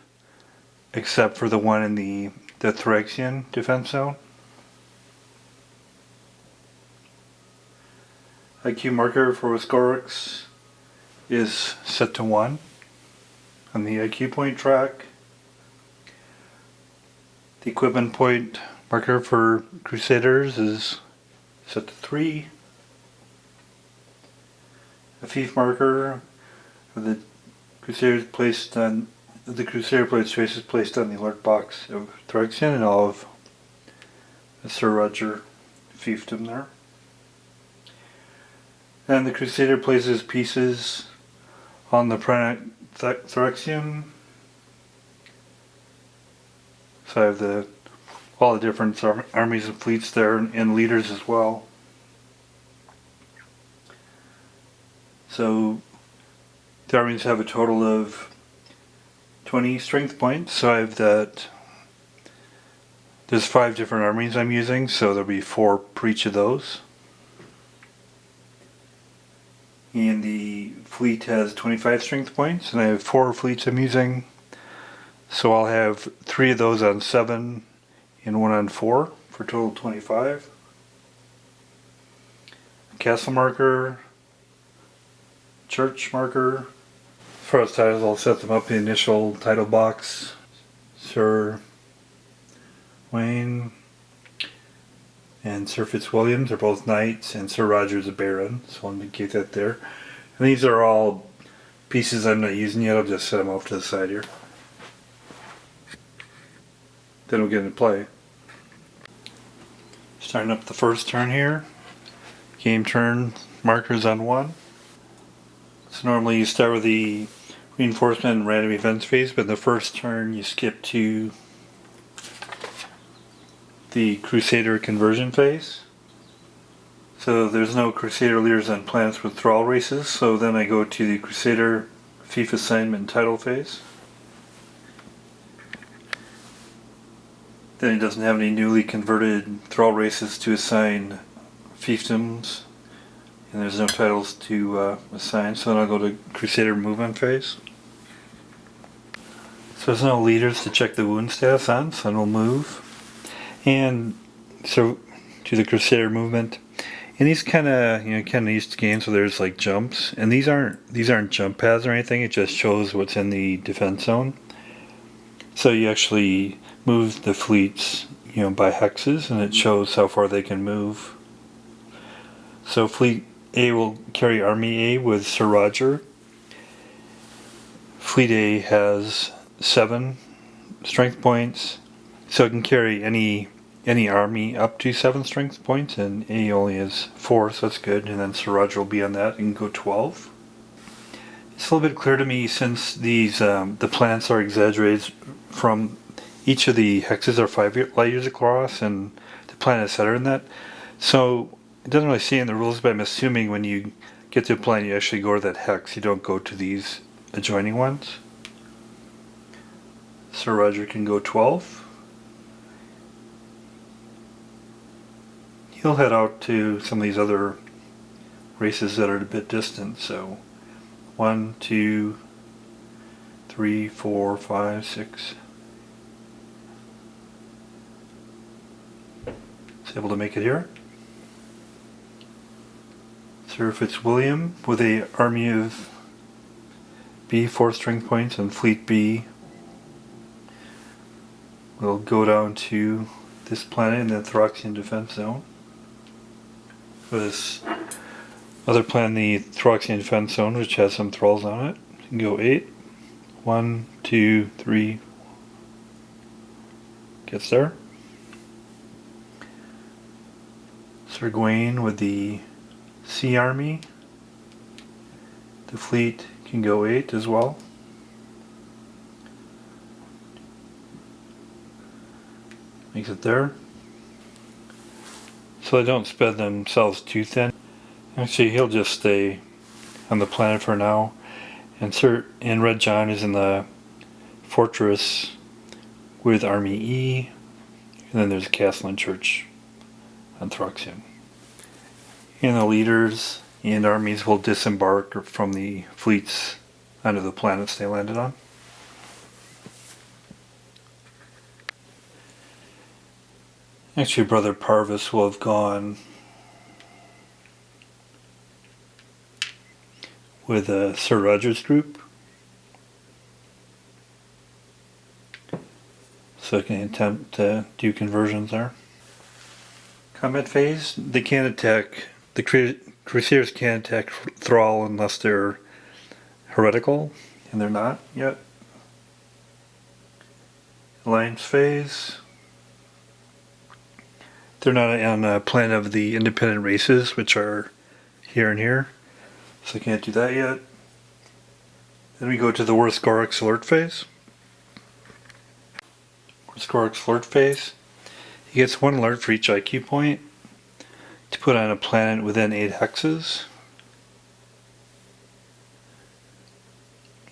except for the one in the Phyrexian defense zone. IQ marker for Rescorix is set to 1 on the IQ point track. The equipment point marker for Crusaders is set to 3. The fief marker for the Crusader player player's choice is placed on the alert box of Phyrexian, and all of Sir Roger fiefdom there. And the Crusader places pieces on the planet Phyrexian. So I have all the different armies and fleets there, and leaders as well. So the armies have a total of 20 strength points. So I have that. There's 5 different armies I'm using, so there'll be 4 per each of those. And the fleet has 25 strength points, and I have 4 fleets I'm using. So I'll have 3 of those on 7 and 1 on 4 for a total of 25. Castle marker, church marker. As far as titles, I'll set them up in the initial title box. Sir Wayne and Sir Fitzwilliams are both knights, and Sir Roger's a baron, so I'll indicate that there. And these are all pieces I'm not using yet. I'll just set them off to the side here. Then we'll get into play. Starting up the first turn here. Game turn, markers on 1. So normally you start with the reinforcement and random events phase, but in the first turn you skip to the Crusader conversion phase. So there's no Crusader leaders on planets with thrall races, so then I go to the Crusader fief assignment and title phase. Then it doesn't have any newly converted thrall races to assign fiefdoms, and there's no titles to assign, so then I'll go to Crusader movement phase. So there's no leaders to check the wound status on, so then we'll move. And so to the Crusader movement. And these kind of used to games where there's like jumps, and these aren't jump paths or anything. It just shows what's in the defense zone. So you actually move the fleets, by hexes, and it shows how far they can move. So Fleet A will carry Army A with Sir Roger. Fleet A has 7 strength points, so it can carry any army up to 7 strength points, and A only has 4, so that's good. And then Sir Roger will be on that and go 12. It's a little bit clear to me, since these the planets are exaggerated from each of the hexes are 5 light years across, and the planet is centered in that. So it doesn't really say in the rules, but I'm assuming when you get to a planet, you actually go to that hex. You don't go to these adjoining ones. Sir Roger can go 12. He'll head out to some of these other races that are a bit distant. So 1, 2, 3, 4, 5, 6. He's able to make it here. Sir Fitzwilliam with a army of B, 4 strength points, and Fleet B will go down to this planet in the Thraxian defense zone. For this other planet in the Thraxian defense zone, which has some thralls on it, you can go 8. 1, 2, 3. Gets there. Sir Gawain with the Sea Army. The fleet can go 8 as well. Makes it there. So they don't spread themselves too thin. Actually, he'll just stay on the planet for now. And Red John is in the fortress with Army E. And then there's a castle and church on Thraxian. And the leaders and armies will disembark from the fleets onto the planets they landed on. Actually, Brother Parvis will have gone with Sir Roger's group, so I can attempt to do conversions there. Combat phase, they can't attack, the Crusaders can't attack Thrall unless they're heretical, and they're not yet. Alliance phase, they're not on a plan of the independent races, which are here and here, so I can't do that yet. Then we go to the Worst Gorix alert phase. Worst Gorix alert phase, he gets 1 alert for each IQ point to put on a planet within 8 hexes.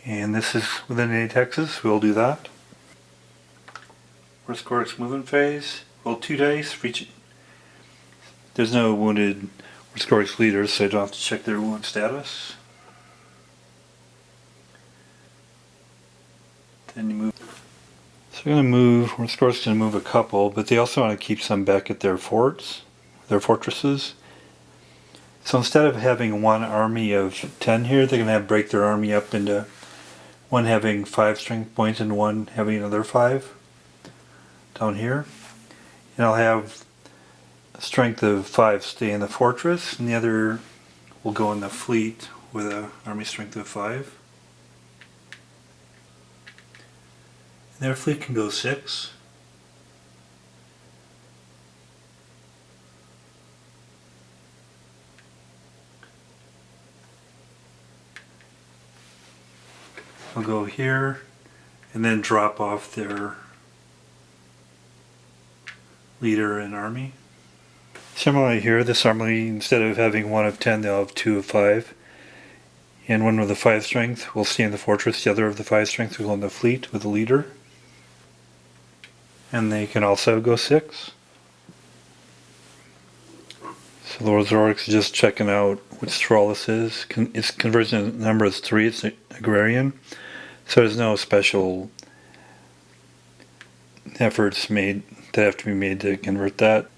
And this is within 8 hexes, we'll do that. Worst Gorix movement phase, roll 2 dice for each. There's no wounded Rescorix leaders, so I don't have to check their wound status. Then you move. So I'm going to move, Rescorix going to move a couple, but they also want to keep some back at their forts, their fortresses. So instead of having one army of 10 here, they're going to break their army up into one having 5 strength points and one having another 5 down here. And I'll have a strength of 5 stay in the fortress, and the other will go in the fleet with an army strength of 5. And their fleet can go 6. I'll go here and then drop off their leader and army. Similarly here, this army, instead of having one of 10, they'll have 2 of 5. And one with the 5 strength will stay in the fortress, the other of the 5 strength will go in the fleet with the leader. And they can also go 6. So the Rescorix is just checking out which thrall this is. Its conversion number is 3, it's agrarian. So there's no special efforts made that have to be made to convert that.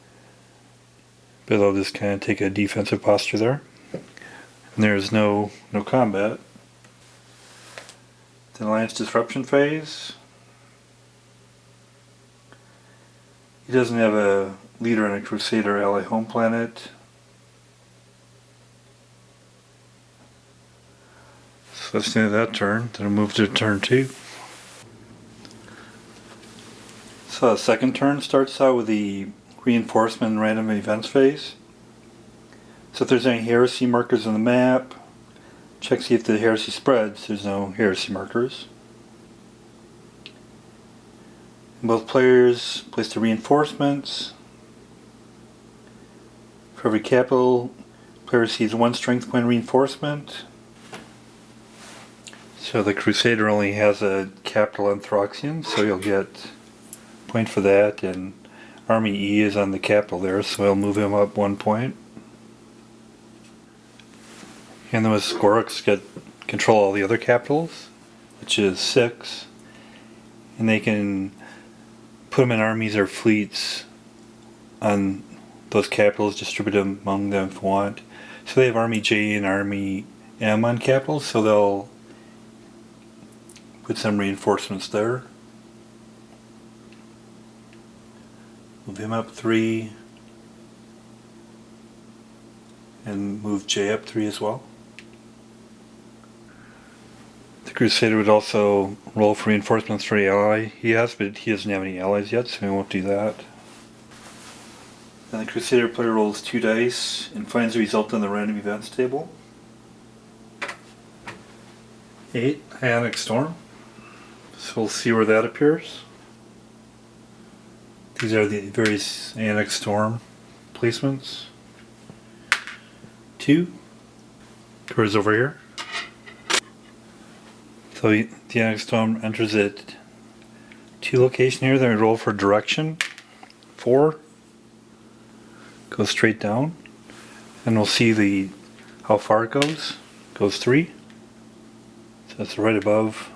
But they'll just kind of take a defensive posture there. And there's no combat. The Alliance disruption phase. He doesn't have a leader on a Crusader ally home planet. So that's the end of that turn. Then we'll move to turn 2. So the second turn starts out with the reinforcement and random events phase. So if there's any heresy markers on the map, check see if the heresy spreads. There's no heresy markers. And both players place the reinforcements. For every capital, player receives 1 strength point reinforcement. So the Crusader only has a capital Anthraxian, so you'll get a point for that, and Army E is on the capital there, so I'll move him up 1 point. And then with Rescorix get control all the other capitals, which is 6, and they can put them in armies or fleets on those capitals, distribute them among them if you want. So they have Army J and Army M on capitals, so they'll put some reinforcements there. Move him up 3 and move J up 3 as well. The Crusader would also roll for reinforcements for the ally he has, but he doesn't have any allies yet, so he won't do that. Then the Crusader player rolls 2 dice and finds the result on the random events table. 8, Ionic Storm. So we'll see where that appears. These are the various Ionic Storm placements. 2 occurs over here. So the Ionic Storm enters at 2 location here, then we roll for direction. 4 goes straight down, and we'll see how far it goes. Goes 3. So that's right above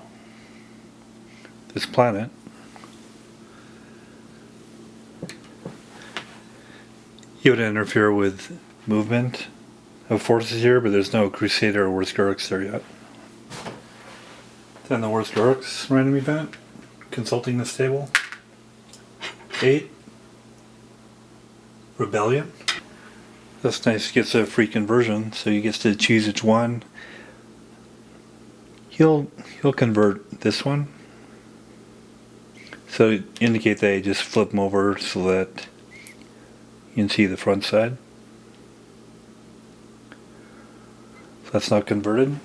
this planet. He would interfere with movement of forces here, but there's no Crusader or Rescorix there yet. Then the Rescorix random event, consulting this table. 8, Rebellion. That's nice, he gets a free conversion, so he gets to choose which one. He'll convert this one. So indicate that you just flip them over so that you can see the front side. So that's not converted.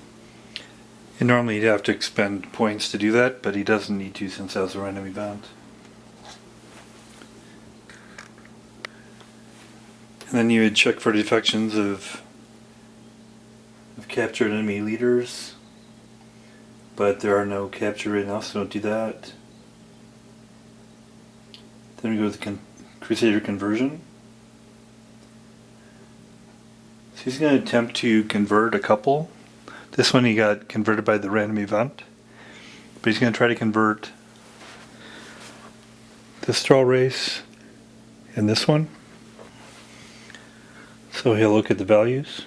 And normally you'd have to expend points to do that, but he doesn't need to since that was a random event. And then you would check for defections of captured enemy leaders, but there are no captured right now, so don't do that. Then we go to the Crusader conversion. So he's going to attempt to convert a couple. This one he got converted by the random event. But he's going to try to convert this thrall race and this one. So he'll look at the values.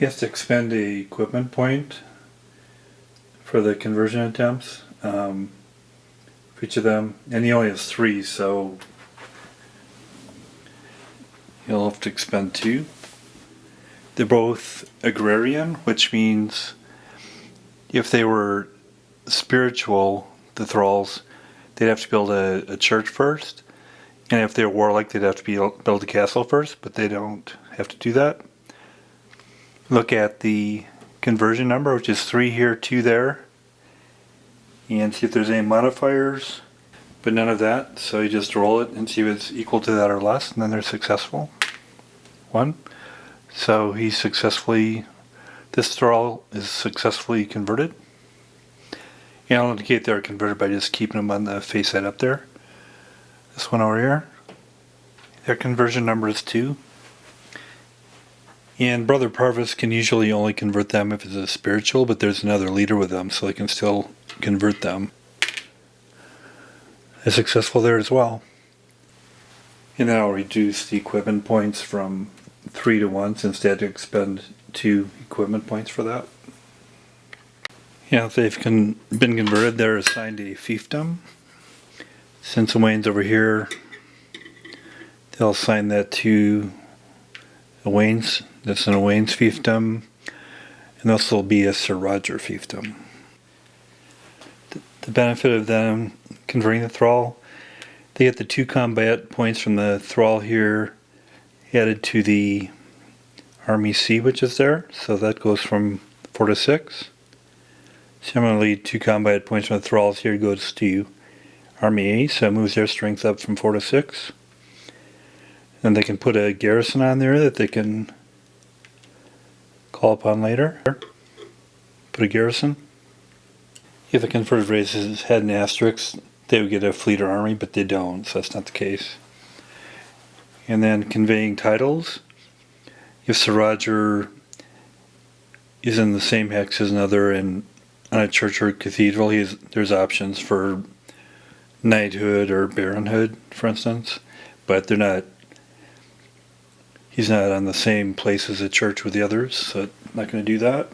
He has to expend a equipment point for the conversion attempts for each of them. And he only has 3, so he'll have to expend 2. They're both agrarian, which means if they were spiritual, the thralls, they'd have to build a church first. And if they're warlike, they'd have to build a castle first, but they don't have to do that. Look at the conversion number, which is 3 here, 2 there. And see if there's any modifiers, but none of that. So you just roll it and see if it's equal to that or less, and then they're successful. 1. So he's successfully, this thrall is successfully converted. And I'll indicate they're converted by just keeping them on the face side up there. This one over here, their conversion number is 2. And Brother Parvis can usually only convert them if it's a spiritual, but there's another leader with them, so they can still convert them. They're successful there as well. And then I'll reduce the equipment points from 3 to 1, since they had to expend 2 equipment points for that. Yeah, if they've been converted, they're assigned a fiefdom. Since Wayne's over here, they'll assign that to Wayne's. That's an Wayne's fiefdom, and this will be a Sir Roger fiefdom. The benefit of them converting the thrall, they get the 2 combat points from the thrall here added to the Army C, which is there, so that goes from 4 to 6. Similarly, 2 combat points from the thralls here goes to Army A, so it moves their strength up from 4 to 6. And they can put a garrison on there that they can call upon later. Put a garrison. If the converted races had an asterisk, they would get a fleet or army, but they don't, so that's not the case. And then conveying titles. If Sir Roger is in the same hex as another and on a church or cathedral, there's options for knighthood or baronhood, for instance, but they're not. He's not on the same place as a church with the others, so I'm not going to do that.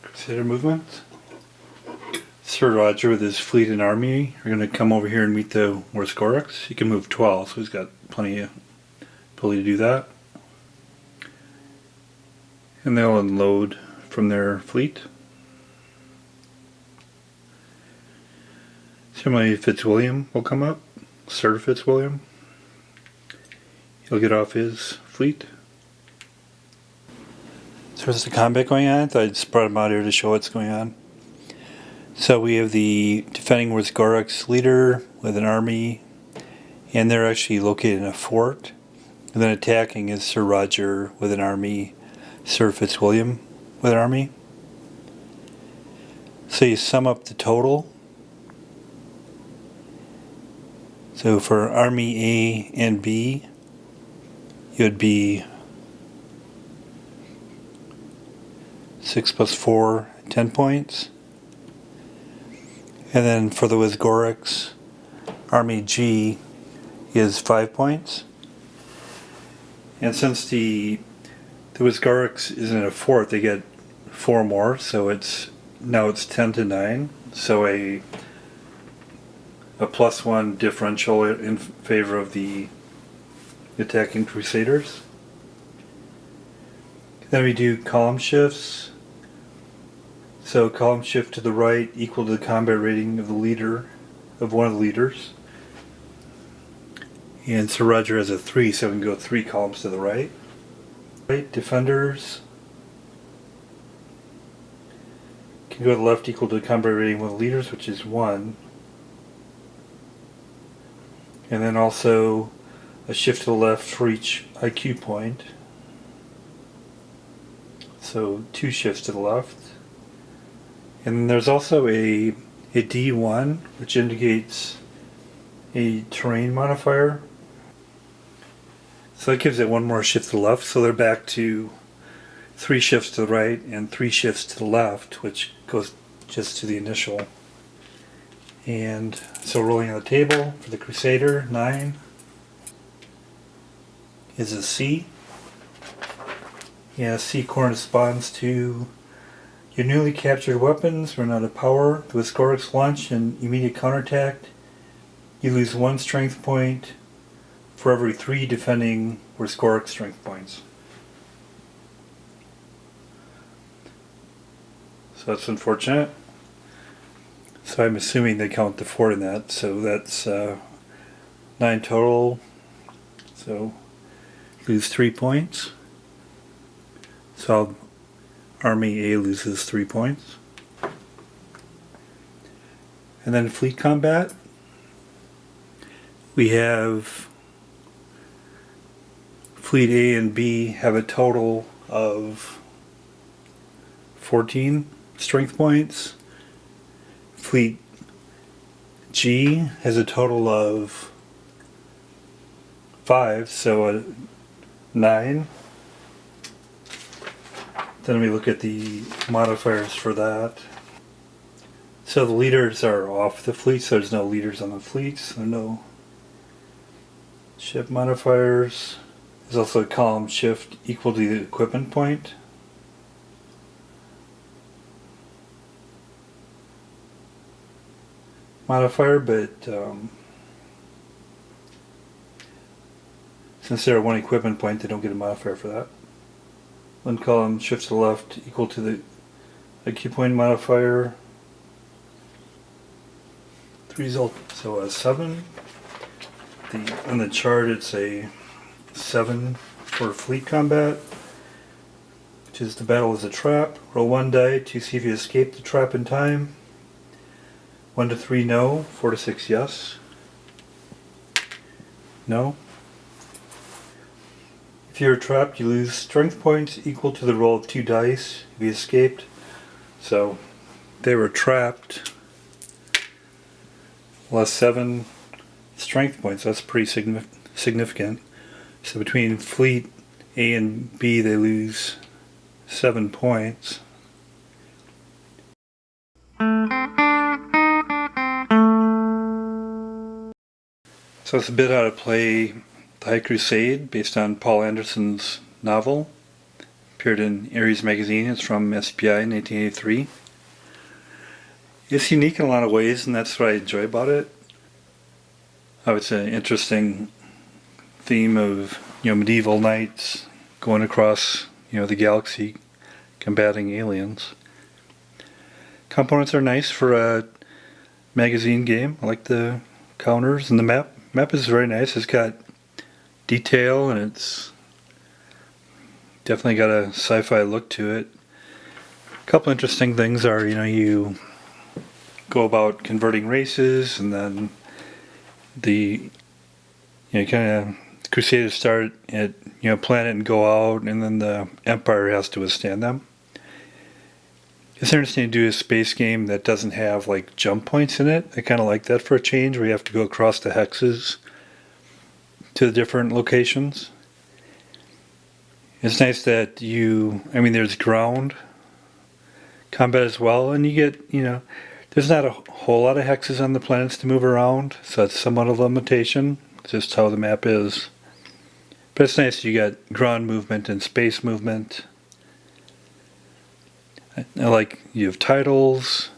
Crusader movement. Sir Roger with his fleet and army are going to come over here and meet the Warsgorics. He can move 12, so he's got plenty of ability to do that. And they'll unload from their fleet. Similarly, Fitzwilliam will come up. Sir Fitzwilliam. He'll get off his fleet. So there's the combat going on. I thought I'd just brought him out here to show what's going on. So we have the defending Warsgorics leader with an army, and they're actually located in a fort. And then attacking is Sir Roger with an army, Sir Fitzwilliam with an army. So you sum up the total. So for Army A and B, it would be 6 plus 4, 10 points. And then for the Warsgorics, Army G is 5 points. And since the Warsgorics is in a fort, they get 4 more, so now it's 10 to 9. So a +1 differential in favor of the attacking Crusaders. Then we do column shifts. So column shift to the right equal to the combat rating of the leader, of one of the leaders. And Sir Roger has a 3, so we can go 3 columns to the right. Right, defenders can go to the left equal to the combat rating of one of the leaders, which is 1. And then also a shift to the left for each IQ point. So 2 shifts to the left. And then there's also a D1, which indicates a terrain modifier. So that gives it one more shift to the left, so they're back to 3 shifts to the right and 3 shifts to the left, which goes just to the initial. And so rolling on the table for the Crusader, 9 is a C. Yeah, C corresponds to your newly captured weapons run out of power. The Viscorix launch and immediate counterattack. You lose 1 strength point for every 3 defending Viscorix strength points. So that's unfortunate. So I'm assuming they count the 4 in that. So that's 9 total. So lose 3 points. So Army A loses 3 points. And then fleet combat. We have Fleet A and B have a total of 14 strength points. Fleet G has a total of 5, so 9. Then we look at the modifiers for that. So the leaders are off the fleet, so there's no leaders on the fleet, so no ship modifiers. There's also a column shift equal to the equipment point. Modifier, but since they're 1 equipment point, they don't get a modifier for that. 1 column shift to the left equal to the IQ point modifier. The result, so a 7. On the chart, it's a 7 for fleet combat, which is the battle is a trap. Roll 1 die to see if you escape the trap in time. 1 to 3, no. 4 to 6, yes. No. If you're trapped, you lose strength points equal to the roll of 2 dice if you escaped. So they were trapped. Lost 7 strength points. That's pretty significant. So between fleet A and B, they lose 7 points. So it's a bit how to play the High Crusade, based on Paul Anderson's novel. Appeared in Ares magazine. It's from SPI in 1983. It's unique in a lot of ways, and that's what I enjoy about it. Oh, it's an interesting theme of medieval knights going across the galaxy, combating aliens. Components are nice for a magazine game. I like the counters and the map. Map is very nice. It's got detail and it's definitely got a sci-fi look to it. A couple interesting things are, you go about converting races, and then the Crusaders start at planet and go out, and then the Empire has to withstand them. It's interesting to do a space game that doesn't have like jump points in it. I kind of like that for a change, where you have to go across the hexes to the different locations. It's nice that there's ground combat as well, and you get, there's not a whole lot of hexes on the planets to move around, so that's somewhat of a limitation. It's just how the map is. But it's nice you got ground movement and space movement. I like you have titles.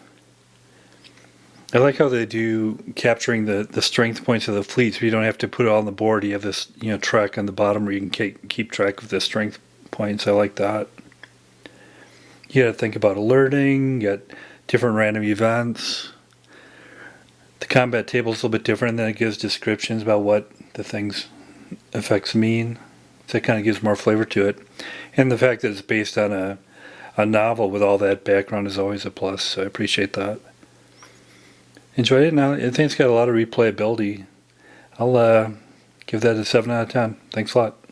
I like how they do capturing the strength points of the fleet, so you don't have to put it all on the board. You have this track on the bottom where you can keep track of the strength points. I like that. You got to think about alerting. You got different random events. The combat table is a little bit different, then it gives descriptions about what the things effects mean. So it kind of gives more flavor to it. And the fact that it's based on a novel with all that background is always a plus, so I appreciate that. Enjoyed it. Now I think it's got a lot of replayability. I'll give that a 7 out of 10. Thanks a lot.